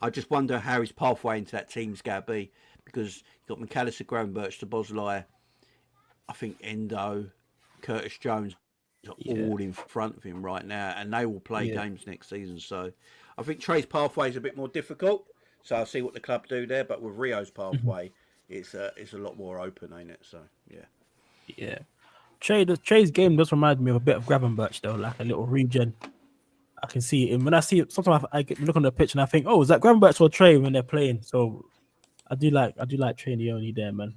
[SPEAKER 2] I just wonder how his pathway into that team's going to be, because you've got McAllister, Gravenberch, Szoboszlai, I think Endo, Curtis Jones are all in front of him right now, and they will play games next season. So I think Trey's pathway is a bit more difficult. So I'll see what the club do there. But with Rio's pathway, it's a lot more open, ain't it? So
[SPEAKER 1] yeah. Trey's game does remind me of a bit of Gravenberch though, like a little regen. I can see it, and when I see it, sometimes I look on the pitch and I think, oh, is that Gravenberch or Trey when they're playing? So I do like Trey Leone there, man.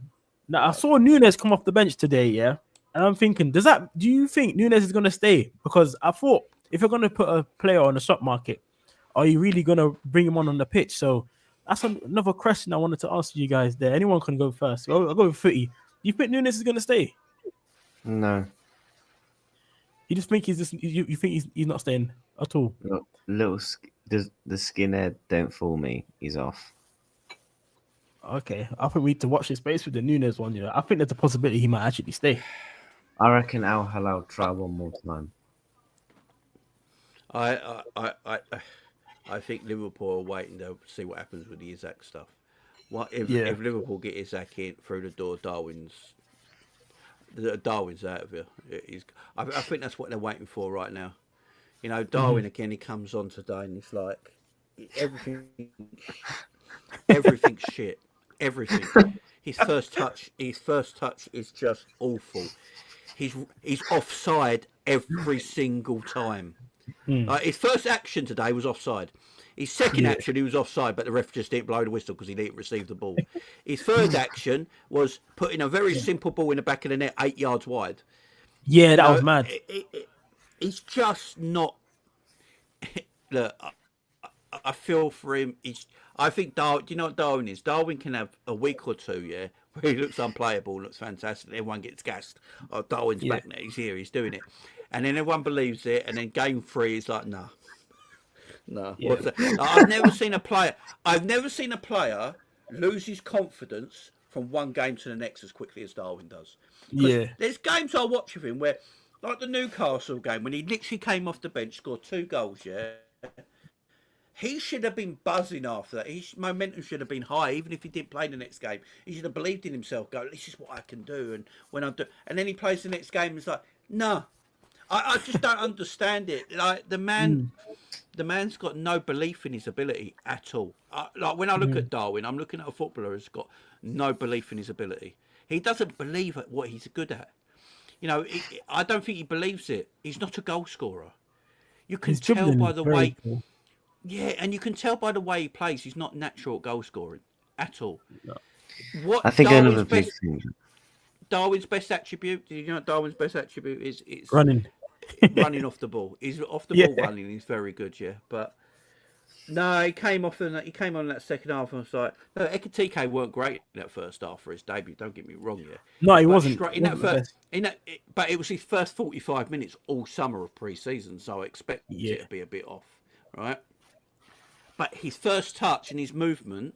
[SPEAKER 1] Now I saw Nunes come off the bench today, yeah, and I'm thinking, do you think Nunes is gonna stay? Because I thought if you're gonna put a player on the stock market, are you really gonna bring him on the pitch? So that's another question I wanted to ask you guys there. Anyone can go first. I'll go with Footy. Do you think Nunes is gonna stay?
[SPEAKER 3] No.
[SPEAKER 1] You just think you think he's not staying at all?
[SPEAKER 3] Look, the skinhead, don't fool me. He's off.
[SPEAKER 1] Okay, I think we need to watch this space with the Nunes one. You know, I think there's a possibility he might actually stay.
[SPEAKER 3] I reckon Al Halal try one more time.
[SPEAKER 2] I think Liverpool are waiting to see what happens with the Isaac stuff. What if Liverpool get Isaac in through the door? Darwin's out of here. I think that's what they're waiting for right now. You know, Darwin again. He comes on today and it's like everything's shit. Everything. His first touch is just awful. He's offside every single time. His first action today was offside. His second action, he was offside, but the ref just didn't blow the whistle because he didn't receive the ball. His third action was putting a very simple ball in the back of the net 8 yards wide.
[SPEAKER 1] Yeah, that was mad.
[SPEAKER 2] He's just not. Look, I feel for him. I think Darwin. Do you know what Darwin is? Darwin can have a week or two, where he looks unplayable, looks fantastic. Everyone gets gassed. Oh, Darwin's back now. He's here. He's doing it, and then everyone believes it. And then game 3 is like, nah. Yeah. I've never seen a player lose his confidence from one game to the next as quickly as Darwin does. There's games I watch of him where, like the Newcastle game, when he literally came off the bench, scored 2 goals, he should have been buzzing after that. His momentum should have been high, even if he didn't play the next game. He should have believed in himself, go, this is what I can do. And when I do, and then he plays the next game, it's like, no. I just don't understand it. Like the man's got no belief in his ability at all. Like when I look at Darwin, I'm looking at a footballer who's got no belief in his ability. He doesn't believe at what he's good at. You know, I don't think he believes it. He's not a goal scorer. You can tell by the way. Cool. Yeah, and you can tell by the way he plays, he's not natural at goal scoring at all. No. What I think Darwin's best attribute? Do you know what Darwin's best attribute is? It's
[SPEAKER 1] running.
[SPEAKER 2] Running off the ball. He's off the ball running. He's very good, But no, he came on in that second half and was like, no, Ekitike weren't great in that first half for his debut. Don't get me wrong,
[SPEAKER 1] No, he wasn't.
[SPEAKER 2] But it was his first 45 minutes all summer of pre-season, so I expect it to be a bit off, right? But his first touch and his movement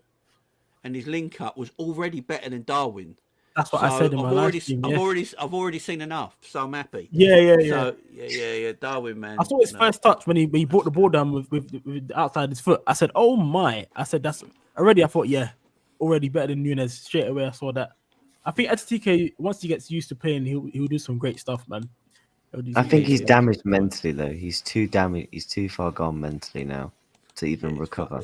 [SPEAKER 2] and his link up was already better than Darwin.
[SPEAKER 1] That's what I said in my live stream.
[SPEAKER 2] I've already seen enough, so I'm happy.
[SPEAKER 1] So,
[SPEAKER 2] Darwin, man.
[SPEAKER 1] I saw his first touch when he brought the ball down with outside his foot. I said, "Oh my!" I said, "That's already." I thought, already better than Nunes. Straight away, I saw that. I think TK, once he gets used to playing, he'll do some great stuff, man.
[SPEAKER 3] I think he's damaged mentally though. He's too damaged. He's too far gone mentally now to even recover.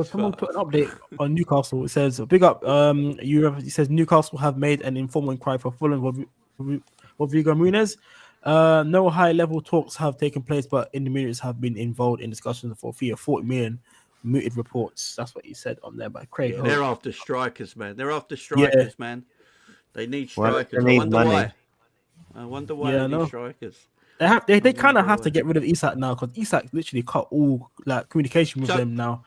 [SPEAKER 1] Someone put an update on Newcastle. It says, "Big up, It says Newcastle have made an informal inquiry for Fulham Rodrigo Muniz. No high-level talks have taken place, but intermediaries have been involved in discussions for a fee of 40 million. Mooted reports." That's what he said on there by Craig.
[SPEAKER 2] They're after strikers, man. Man. They need strikers.
[SPEAKER 3] They need money.
[SPEAKER 2] I wonder why they need strikers.
[SPEAKER 1] They kind of have to get rid of Isak now because Isak literally cut all communication with them now.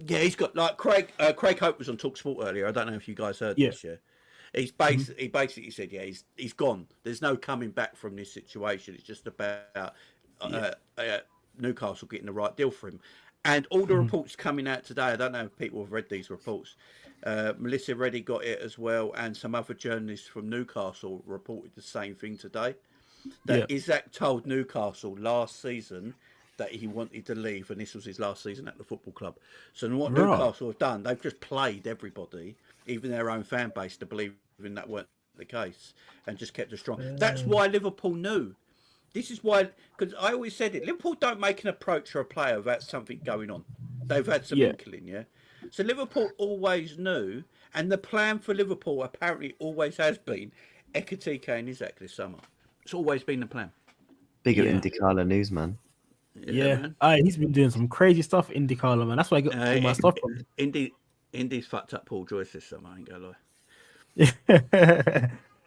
[SPEAKER 2] Yeah, he's got Craig Hope was on TalkSport earlier. I don't know if you guys heard this. He basically said, he's gone. There's no coming back from this situation. It's just about Newcastle getting the right deal for him. And all the reports coming out today, I don't know if people have read these reports. Melissa Reddy got it as well, and some other journalists from Newcastle reported the same thing today. That Isak told Newcastle last season that he wanted to leave, and this was his last season at the football club. So what
[SPEAKER 1] Right.
[SPEAKER 2] Newcastle have done, they've just played everybody, even their own fan base, to believe in that weren't the case, and just kept us strong. That's why Liverpool knew. This is why, because I always said it, Liverpool don't make an approach for a player without something going on. They've had some inkling, yeah? So Liverpool always knew, and the plan for Liverpool apparently always has been Ekitike and Isak this summer. It's always been the plan.
[SPEAKER 3] Big up IndyCar news, man.
[SPEAKER 1] Yeah. He's been doing some crazy stuff in IndyCar, man. That's why I got all my stuff from.
[SPEAKER 2] Indy's fucked up Paul Joyce this summer, I ain't gonna lie.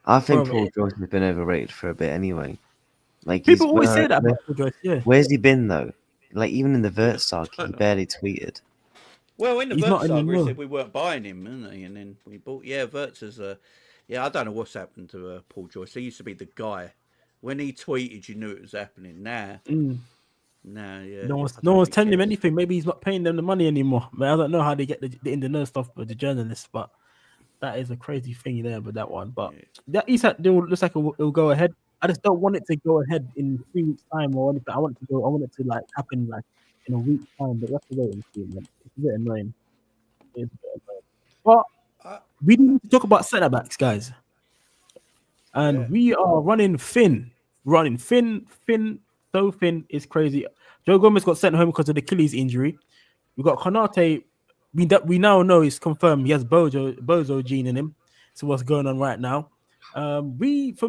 [SPEAKER 3] I think Paul Joyce has been overrated for a bit anyway. Like
[SPEAKER 1] people always say that about Paul Joyce. Yeah.
[SPEAKER 3] Where's he been though? Like even in the Vert saga, he barely tweeted.
[SPEAKER 2] Well, in the Vert saga, he said we weren't buying him, didn't he? And then we bought. Yeah, Vert's as I don't know what's happened to Paul Joyce. He used to be the guy. When he tweeted, you knew it was happening. Nah, yeah.
[SPEAKER 1] No one's telling him anything. Maybe he's not paying them the money anymore. But I don't know how they get the in the know stuff with the journalists, but. That is a crazy thing there with that one. But that Isak deal looks like it'll go ahead. I just don't want it to go ahead in 3 weeks' time or anything. I want it to like happen like in a week's time. But that's the way and see, man. It's a bit annoying. But we need to talk about centre backs, guys. And we are running thin. So thin is crazy. Joe Gomez got sent home because of the Achilles injury. We got Konate. We now know it's confirmed he has Bozo gene in him. So what's going on right now? For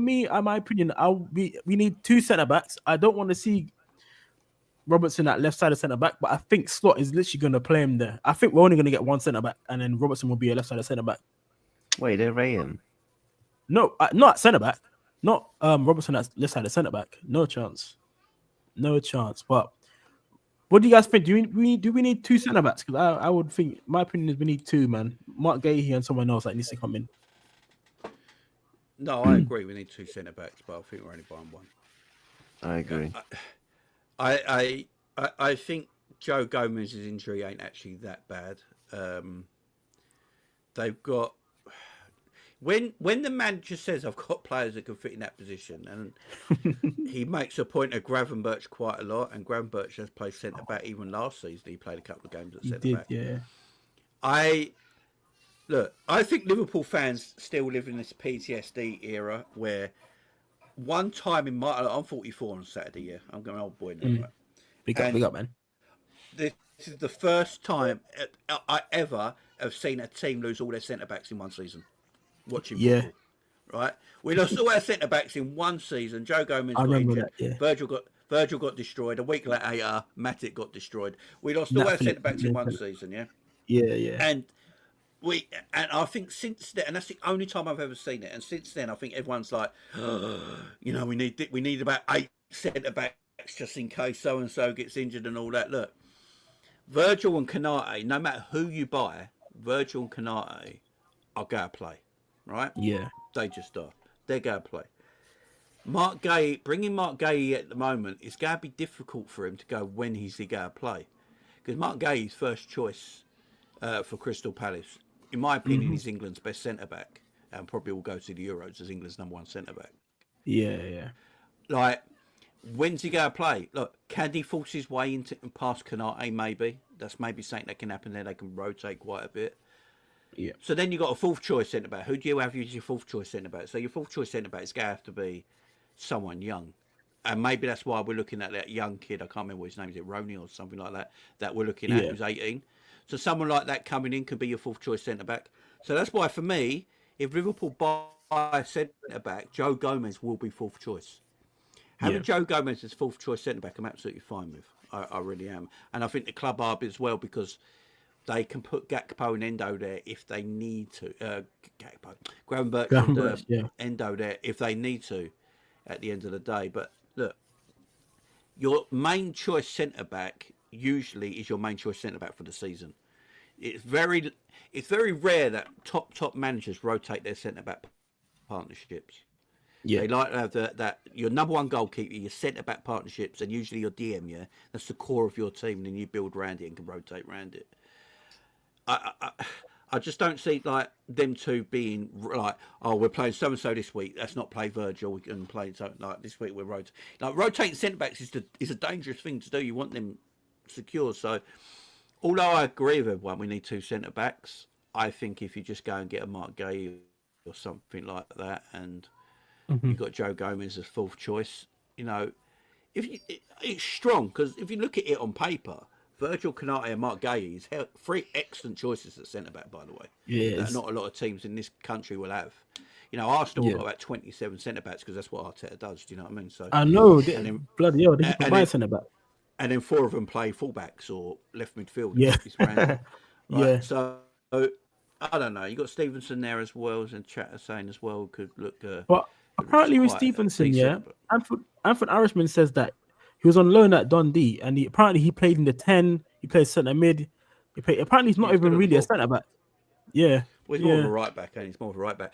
[SPEAKER 1] me, in my opinion, we need 2 centre backs. I don't want to see Robertson at left side of centre back, but I think Slot is literally going to play him there. I think we're only going to get 1 centre back, and then Robertson will be a left side of centre back.
[SPEAKER 3] Wait, they're Rayham?
[SPEAKER 1] No, not at centre back. Not Robertson at left side of centre back. No chance. But. What do you guys think? Do we need 2 centre backs? Because I would think, my opinion is we need 2, man. Mark Gahey and someone else that needs to come in.
[SPEAKER 2] No, I agree. We need 2 centre backs, but I think we're only buying 1.
[SPEAKER 3] I agree.
[SPEAKER 2] I think Joe Gomez's injury ain't actually that bad. They've got. When the manager says I've got players that can fit in that position, and he makes a point of Gravenberch quite a lot, and Gravenberch has played centre back even last season. He played a couple of games at centre back.
[SPEAKER 1] Yeah.
[SPEAKER 2] I think Liverpool fans still live in this PTSD era where one time in my I'm 44 on Saturday. Yeah, I'm going old boy now. Right?
[SPEAKER 1] Big up, man.
[SPEAKER 2] This is the first time I ever have seen a team lose all their centre backs in one season. Watching football, right? We lost all our centre backs in one season. Joe Gomez got injured. Virgil got destroyed. A week later, Matic got destroyed. We lost all our centre backs in one season.
[SPEAKER 1] Yeah.
[SPEAKER 2] And I think since then, and that's the only time I've ever seen it. And since then, I think everyone's like, we need about 8 centre backs just in case so and so gets injured and all that. Look, Virgil and Konate, no matter who you buy, Virgil and Konate are going to play. Right?
[SPEAKER 1] Yeah.
[SPEAKER 2] They just are. They're going to play. Mark Gahey, bringing Mark Gahey at the moment, is going to be difficult for him to go when he's going to play. Because Mark Gahey's first choice for Crystal Palace, in my opinion, he's England's best centre-back. And probably will go to the Euros as England's #1 centre-back.
[SPEAKER 1] Yeah.
[SPEAKER 2] Like, when's he going to play? Look, can he force his way into and past Konate? Maybe. That's maybe something that can happen there. They can rotate quite a bit.
[SPEAKER 1] Yeah.
[SPEAKER 2] So then you've got a 4th choice centre back. Who do you have as your 4th choice centre back? So your 4th choice centre back is going to have to be someone young. And maybe that's why we're looking at that young kid. I can't remember what his name is. It Roney or something like that. That we're looking at who's 18. So someone like that coming in could be your 4th choice centre back. So that's why for me, if Liverpool buy a centre back, Joe Gomez will be 4th choice. Having Joe Gomez as 4th choice centre back, I'm absolutely fine with. I really am. And I think the club are as well because they can put Gakpo and Endo there if they need to. Gravenberch and Endo there if they need to at the end of the day. But look, your main choice centre-back usually is your main choice centre-back for the season. It's very rare that top managers rotate their centre-back partnerships. Yeah. They like to have that your #1 goalkeeper, your centre-back partnerships, and usually your DM, that's the core of your team, and then you build around it and can rotate around it. I I just don't see like them two being like, oh, we're playing so and so this week. Let's not play Virgil. We can play something like this week. We're rotating centre backs is a dangerous thing to do. You want them secure. So, although I agree with everyone, we need two centre backs. I think if you just go and get a Mark Gay or something like that, and you've got Joe Gomez as fourth choice, it's strong because if you look at it on paper. Virgil Canate and Mark Gay is three excellent choices at centre back, by the way.
[SPEAKER 1] Yeah,
[SPEAKER 2] that not a lot of teams in this country will have. Arsenal got about 27 centre backs because that's what Arteta does. Do you know what I mean? So
[SPEAKER 1] I know. Bloody hell, they can provide centre back.
[SPEAKER 2] And then four of them play fullbacks or left midfield.
[SPEAKER 1] Yeah,
[SPEAKER 2] right?
[SPEAKER 1] Yeah.
[SPEAKER 2] So I don't know. You got Stevenson there as well, as in chat saying as well could look.
[SPEAKER 1] But apparently with Stevenson, Anthony Irishman says that. He was on loan at Dundee, and apparently he played in the 10. He plays centre mid. Apparently he's not even really a centre back. Yeah,
[SPEAKER 2] well, he's more of a right back, and he's more of a right back.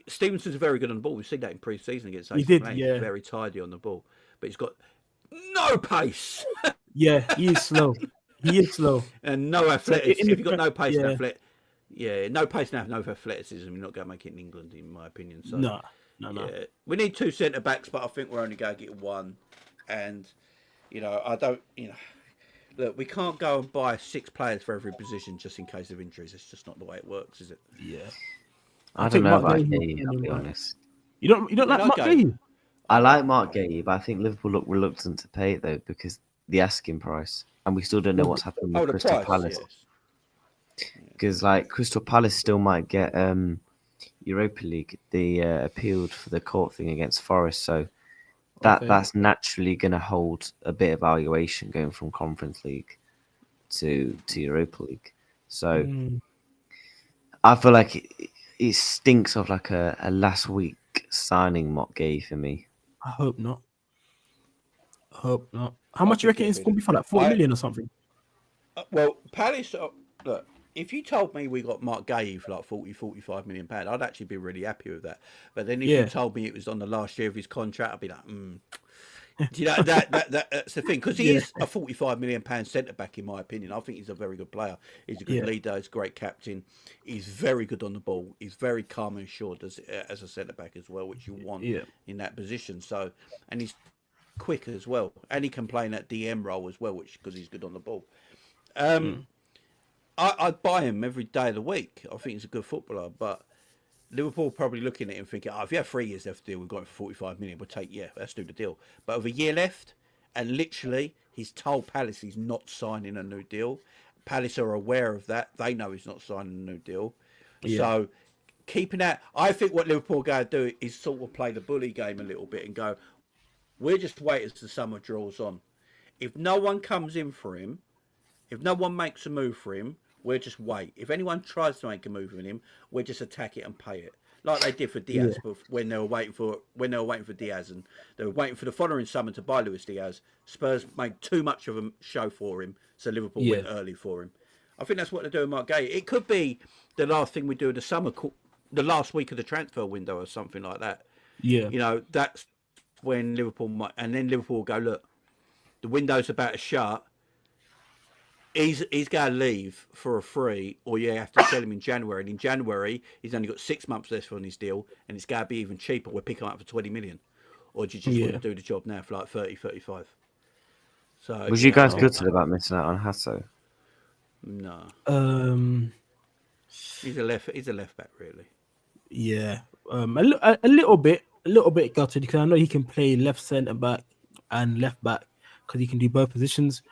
[SPEAKER 2] Stevenson's very good on the ball. We've seen that in pre-season against AC Milan. He's very tidy on the ball, but he's got no pace.
[SPEAKER 1] Yeah, he is slow.
[SPEAKER 2] And no athleticism. If you've got no pace and no pace and no athleticism, you're not going to make it in England, in my opinion. So
[SPEAKER 1] no.
[SPEAKER 2] Yeah. We need two centre backs, but I think we're only going to get one, and. I don't, look, we can't go and buy 6 players for every position just in case of injuries. It's just not the way it works, is it?
[SPEAKER 1] Yeah.
[SPEAKER 3] I don't know about Gay, I'll be honest.
[SPEAKER 1] You don't like Mark Gay?
[SPEAKER 3] I like Mark Gay, but I think Liverpool look reluctant to pay it, though, because the asking price. And we still don't know what's happening with Crystal Palace. Because, Crystal Palace still might get Europa League. They appealed for the court thing against Forest, so... That's naturally going to hold a bit of valuation going from Conference League to Europa League. So I feel like it stinks of like a last week signing Mark Gay for me.
[SPEAKER 1] I hope not. How much do you reckon it's going to be for? Like 4 million or something?
[SPEAKER 2] Well, Palace, look, if you told me we got Mark Gay for like 45 million pounds, I'd actually be really happy with that. But then if you told me it was on the last year of his contract, I'd be like, Do you know, that's the thing, because he is a 45 million pound centre back in my opinion. I think he's a very good player. He's a good leader. He's a great captain. He's very good on the ball. He's very calm and assured as a centre back as well, which you want in that position. So, and he's quick as well, and he can play in that DM role as well, which because he's good on the ball. I'd buy him every day of the week. I think he's a good footballer, but Liverpool probably looking at him thinking, if you have 3 years left to deal, we've got him for 45 million, we'll take, let's do the deal. But with a year left, and literally, he's told Palace he's not signing a new deal. Palace are aware of that. They know he's not signing a new deal. Yeah. So, keeping that, I think what Liverpool are going to do is sort of play the bully game a little bit and go, we'll just wait as the summer draws on. If no one comes in for him, if no one makes a move for him, we'll just wait. If anyone tries to make a move on him, we'll just attack it and pay it, like they did for Diaz. When they were waiting for Diaz, and they were waiting for the following summer to buy Luis Diaz. Spurs made too much of a show for him, so Liverpool went early for him. I think that's what they're doing, Mark Gay. It could be the last thing we do in the summer, the last week of the transfer window or something like that. Yeah, that's when Liverpool might, and then Liverpool will go, look, the window's about to shut. He's going to leave for a free, or you have to sell him in January. And in January, he's only got 6 months left on his deal, and it's going to be even cheaper. We'll pick him up for 20 million. Or do you just want to do the job now for like 30, 35? So,
[SPEAKER 3] was you guys gutted about missing out on Hasso?
[SPEAKER 2] No. He's a left back, really.
[SPEAKER 1] Yeah. A little bit gutted because I know he can play left centre back and left back because he can do both positions.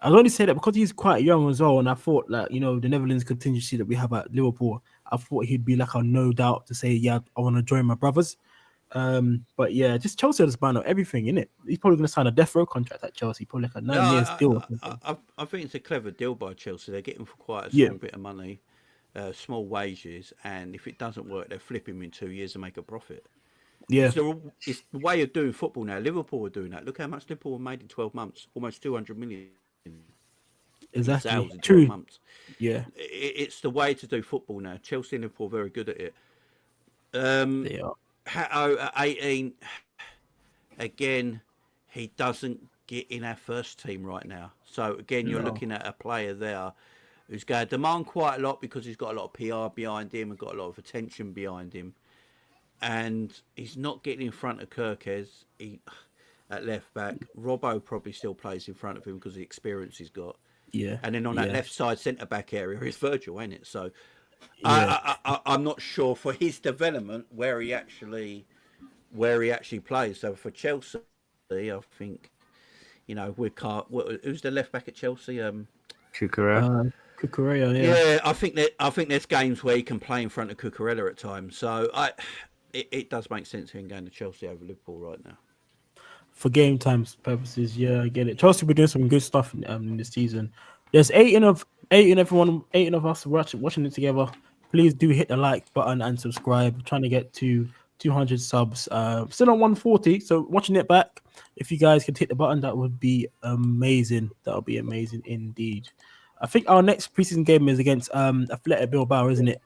[SPEAKER 1] I only say that because he's quite young as well, and I thought the Netherlands contingency that we have at Liverpool, I thought he'd be like a no doubt to say, I want to join my brothers. But yeah, just Chelsea has banned out everything, innit? He's probably going to sign a death row contract at Chelsea, probably like a 9 years deal.
[SPEAKER 2] I think it's a clever deal by Chelsea. They're getting for quite a small bit of money, small wages, and if it doesn't work, they flip him in 2 years and make a profit. Yeah, it's the way of doing football now. Liverpool are doing that. Look how much Liverpool made in 12 months, almost 200 million.
[SPEAKER 1] Exactly.
[SPEAKER 2] In 12 months.
[SPEAKER 1] Yeah,
[SPEAKER 2] it's the way to do football now. Chelsea and Liverpool are very good at it.
[SPEAKER 1] They are.
[SPEAKER 2] At 18, again, he doesn't get in our first team right now. So again, you're looking at a player there who's going to demand quite a lot because he's got a lot of PR behind him and got a lot of attention behind him. And he's not getting in front of Kirkes at left back. Robbo probably still plays in front of him because of the experience he's got.
[SPEAKER 1] Yeah.
[SPEAKER 2] And then on that left side centre back area is Virgil, ain't it? So I'm not sure for his development where he actually plays. So for Chelsea, I think, you know, who's the left back at Chelsea?
[SPEAKER 3] Cucurella.
[SPEAKER 1] Cucurella,
[SPEAKER 2] yeah. I think there's games where he can play in front of Cucurella at times. So it does make sense him going to Chelsea over Liverpool right now.
[SPEAKER 1] For game times purposes, yeah, I get it. Chelsea be doing some good stuff in this season. There's 18 of us watching it together. Please do hit the like button and subscribe. Trying to get to 200 subs. Still on 140. So watching it back, if you guys could hit the button, that would be amazing. That would be amazing indeed. I think our next preseason game is against Athletic Bilbao, isn't it?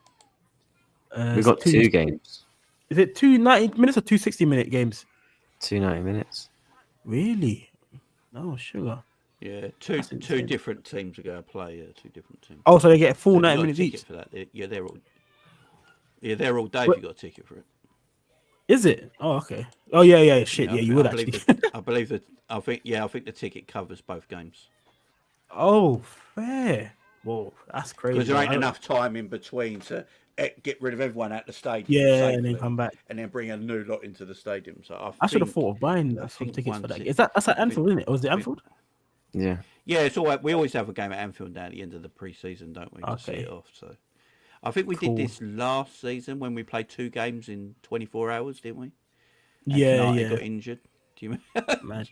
[SPEAKER 3] We've got two games.
[SPEAKER 1] Is it 2 90-minute or 2 60-minute games?
[SPEAKER 3] 2 90 minutes.
[SPEAKER 1] Really? Oh, sugar.
[SPEAKER 2] Yeah, two different teams are going to play. Yeah, two different teams.
[SPEAKER 1] Oh, so they get a full
[SPEAKER 2] So
[SPEAKER 1] 90
[SPEAKER 2] you got a
[SPEAKER 1] minutes
[SPEAKER 2] ticket
[SPEAKER 1] each?
[SPEAKER 2] for that. They're all day. If you got a ticket for it.
[SPEAKER 1] Is it? Oh, okay. Oh, yeah. Shit, yeah, you would actually.
[SPEAKER 2] I think the ticket covers both games.
[SPEAKER 1] Oh, fair. Whoa, that's crazy.
[SPEAKER 2] Because there ain't enough time in between to get rid of everyone at the stadium.
[SPEAKER 1] Yeah,
[SPEAKER 2] safely,
[SPEAKER 1] and then come back.
[SPEAKER 2] and then bring a new lot into the stadium. So
[SPEAKER 1] I should have thought of buying some tickets for that. That's at Anfield, isn't it? Or is it Anfield?
[SPEAKER 3] Yeah.
[SPEAKER 2] Yeah, it's all right. We always have a game at Anfield down at the end of the pre-season, don't we? To see it off. So I think we did this last season when we played 2 games in 24 hours, didn't we? And Canate got injured. Do you remember?
[SPEAKER 1] Man,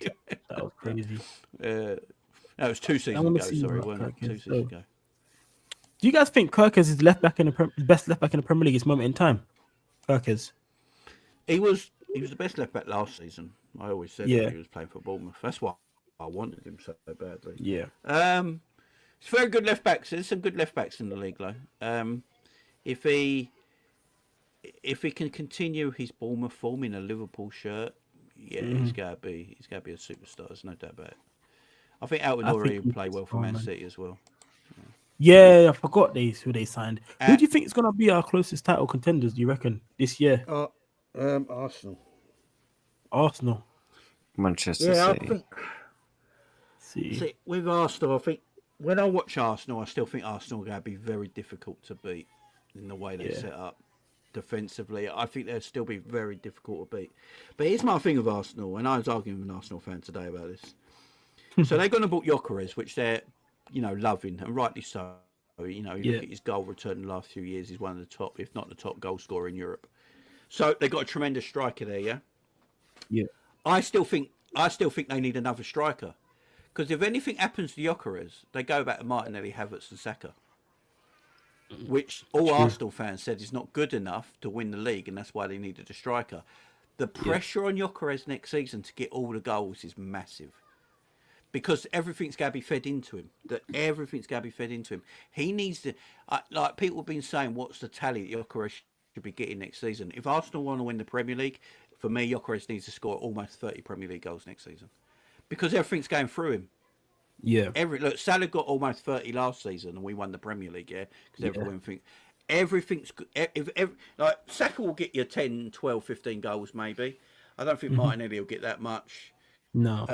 [SPEAKER 1] that was crazy.
[SPEAKER 2] No, it was 2 seasons ago. Sorry, wasn't it? 2 seasons ago.
[SPEAKER 1] Do you guys think Kirkes is best left back in the Premier League at this moment in time? Kirkes. He
[SPEAKER 2] was the best left back last season. I always said that he was playing for Bournemouth. That's why I wanted him so badly.
[SPEAKER 1] Yeah.
[SPEAKER 2] It's very good left backs. There's some good left backs in the league, though. If he can continue his Bournemouth form in a Liverpool shirt, he's gotta be a superstar. There's no doubt about it. I think Alvin will play well for Man City as well.
[SPEAKER 1] Yeah, I forgot who they signed. Who do you think is going to be our closest title contenders, do you reckon, this year?
[SPEAKER 2] Arsenal.
[SPEAKER 1] Arsenal.
[SPEAKER 3] Manchester City.
[SPEAKER 2] See, with Arsenal, I think when I watch Arsenal, I still think Arsenal are going to be very difficult to beat in the way they set up defensively. I think they'll still be very difficult to beat. But here's my thing with Arsenal, and I was arguing with an Arsenal fan today about this. So they're going to book Yokeres, which they're, loving, and rightly so. You look at his goal return in the last few years, he's one of the top, if not the top goal scorer in Europe. So they've got a tremendous striker there, yeah?
[SPEAKER 1] Yeah.
[SPEAKER 2] I still think they need another striker. Because if anything happens to Yokeres, they go back to Martinelli, Havertz and Saka. Which all Arsenal fans said is not good enough to win the league, and that's why they needed a striker. The pressure on Yokeres next season to get all the goals is massive. Because everything's got to be fed into him. He needs to... like people have been saying, what's the tally that Yokeres should be getting next season? If Arsenal want to win the Premier League, for me, Yokeres needs to score almost 30 Premier League goals next season. Because everything's going through him.
[SPEAKER 1] Yeah.
[SPEAKER 2] Look, Salah got almost 30 last season and we won the Premier League, because everyone thinks... Everything's... like, Saka will get you 10, 12, 15 goals, maybe. I don't think Martinelli will get that much.
[SPEAKER 1] No.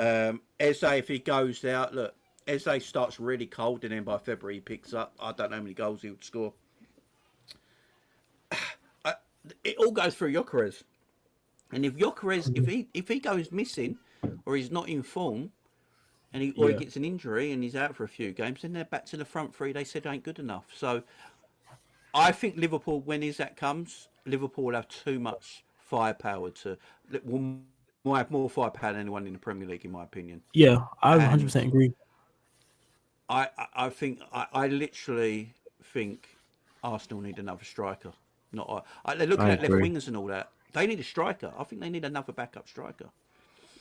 [SPEAKER 2] Eze, if he goes out, look, Eze starts really cold and then by February he picks up. I don't know how many goals he would score. It all goes through Yokeres. And if Yokeres, if he goes missing or he's not in form and he gets an injury and he's out for a few games, then they're back to the front three they said ain't good enough. So I think Liverpool, when Isak comes, Liverpool will have too much firepower will have more firepower than anyone in the Premier League, in my opinion.
[SPEAKER 1] Yeah, I 100% agree.
[SPEAKER 2] I literally think Arsenal need another striker. They're looking at left wingers and all that. They need a striker. I think they need another backup striker.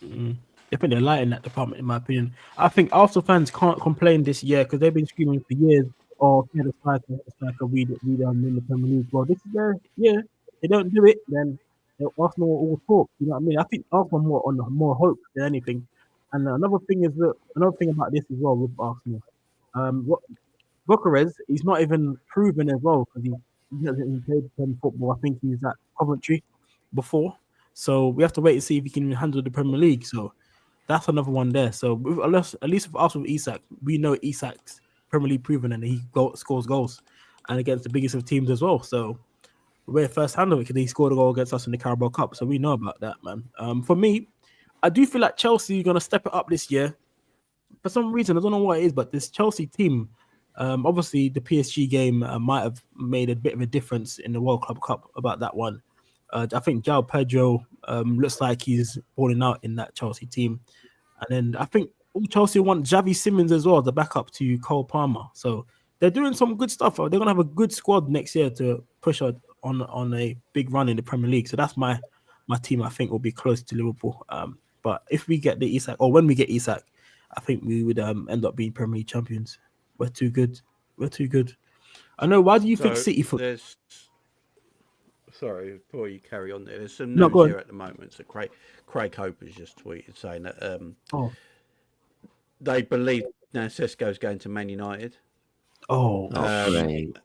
[SPEAKER 1] I think they're light in that department, in my opinion. I think Arsenal fans can't complain this year because they've been screaming for years, the striker, we in the Premier League. Well, this is their year. They don't do it, then Arsenal will talk. You know what I mean? I think Arsenal more hope than anything. And another thing about this as well with Arsenal, Bucharest, he's not even proven as well because he hasn't even played football. I think he's at Coventry before, so we have to wait and see if he can handle the Premier League. So that's another one there. So at least for us with Isak, we know Isak's Premier League proven and he scores goals and against the biggest of teams as well. So we're first hand of it because he scored a goal against us in the Carabao Cup. So we know about that, man. For me, I do feel like Chelsea are going to step it up this year. For some reason, I don't know what it is, but this Chelsea team, obviously the PSG game might have made a bit of a difference in the World Club Cup about that one. I think João Pedro looks like he's balling out in that Chelsea team. And then I think Chelsea want Xavi Simons as well, the backup to Cole Palmer. So they're doing some good stuff. They're going to have a good squad next year to push on a big run in the Premier League. So that's my team. I think will be close to Liverpool. But if we get the Isak, or when we get Isak, I think we would end up being Premier League champions. We're too good. We're too good. I know. Why do you think City football?
[SPEAKER 2] Sorry, before you carry on there's some news here at the moment. So Craig Hope has just tweeted saying that they believe now Sesko's going to Man United.
[SPEAKER 3] Great.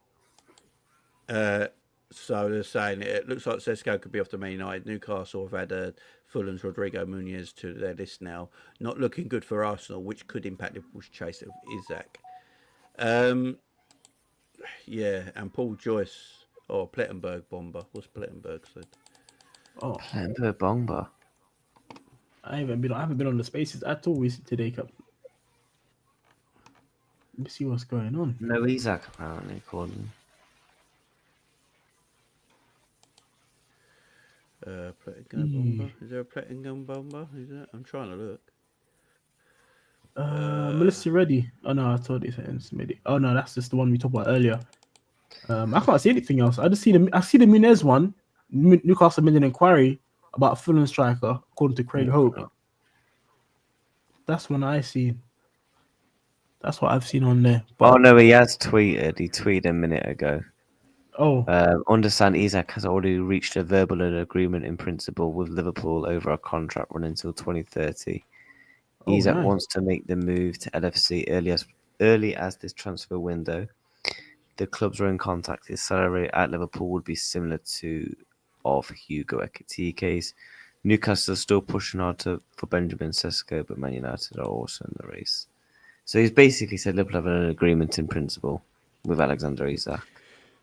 [SPEAKER 2] So they're saying it looks like Sesko could be off to Man United. Newcastle have had Fulham's Rodrigo Muniz to their list now. Not looking good for Arsenal, which could impact Liverpool's chase of Isak. Yeah, and Paul Joyce or Plettenberg Bomber. What's Plettenberg said?
[SPEAKER 3] Plettenberg Bomber.
[SPEAKER 1] I haven't been on the spaces at all today, Cup. Let me see what's going on.
[SPEAKER 3] No Isak apparently, according.
[SPEAKER 2] Plettenberg Bomber. Is there a Plettenberg Bomber? Is that? I'm trying to look.
[SPEAKER 1] Melissa Reddy. Oh no, I told you it's Medi. Oh no, that's just the one we talked about earlier. I can't see anything else. I see the Muniz one. Newcastle made an inquiry about a Fulham striker, according to Craig Hope. That's one I see. That's what I've seen on there.
[SPEAKER 3] But... Oh no, he has tweeted. He tweeted a minute ago. Understand Isak has already reached a verbal agreement in principle with Liverpool over a contract running until 2030. Isak wants to make the move to LFC early as this transfer window. The clubs are in contact. His salary at Liverpool would be similar to of Hugo Ekitiké's. Newcastle are still pushing hard for Benjamin Sesko, but Man United are also in the race. So he's basically said Liverpool have an agreement in principle with Alexander Isak.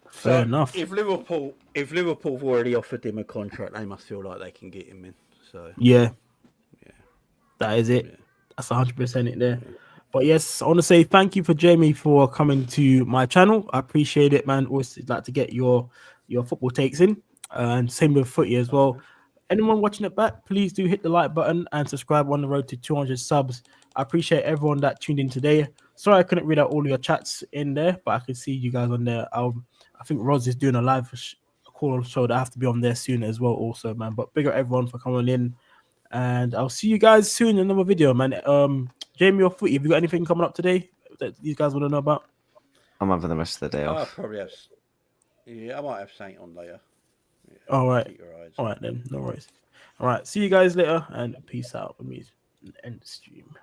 [SPEAKER 1] Fair enough.
[SPEAKER 2] If Liverpool have already offered him a contract, they must feel like they can get him in. So
[SPEAKER 1] yeah. That is it. Yeah. That's 100% it there. Yeah. But yes, I want to say thank you for Jamie for coming to my channel. I appreciate it, man. Always like to get your football takes in, and same with footy as well. Anyone watching it back, please do hit the like button and subscribe on the road to 200 subs. I appreciate everyone that tuned in today. Sorry I couldn't read out all of your chats in there, but I can see you guys on there. I think Roz is doing a live call show that I have to be on there soon as well also, man. But big up everyone for coming in. And I'll see you guys soon in another video, man. Jamie or Footy, have you got anything coming up today that you guys want to know about?
[SPEAKER 3] I'm having the rest of the day off.
[SPEAKER 2] I'll probably have... Yeah, I might have something on later. Yeah,
[SPEAKER 1] all right. All right, then. No worries. All right. See you guys later, and peace out. Let me end the stream.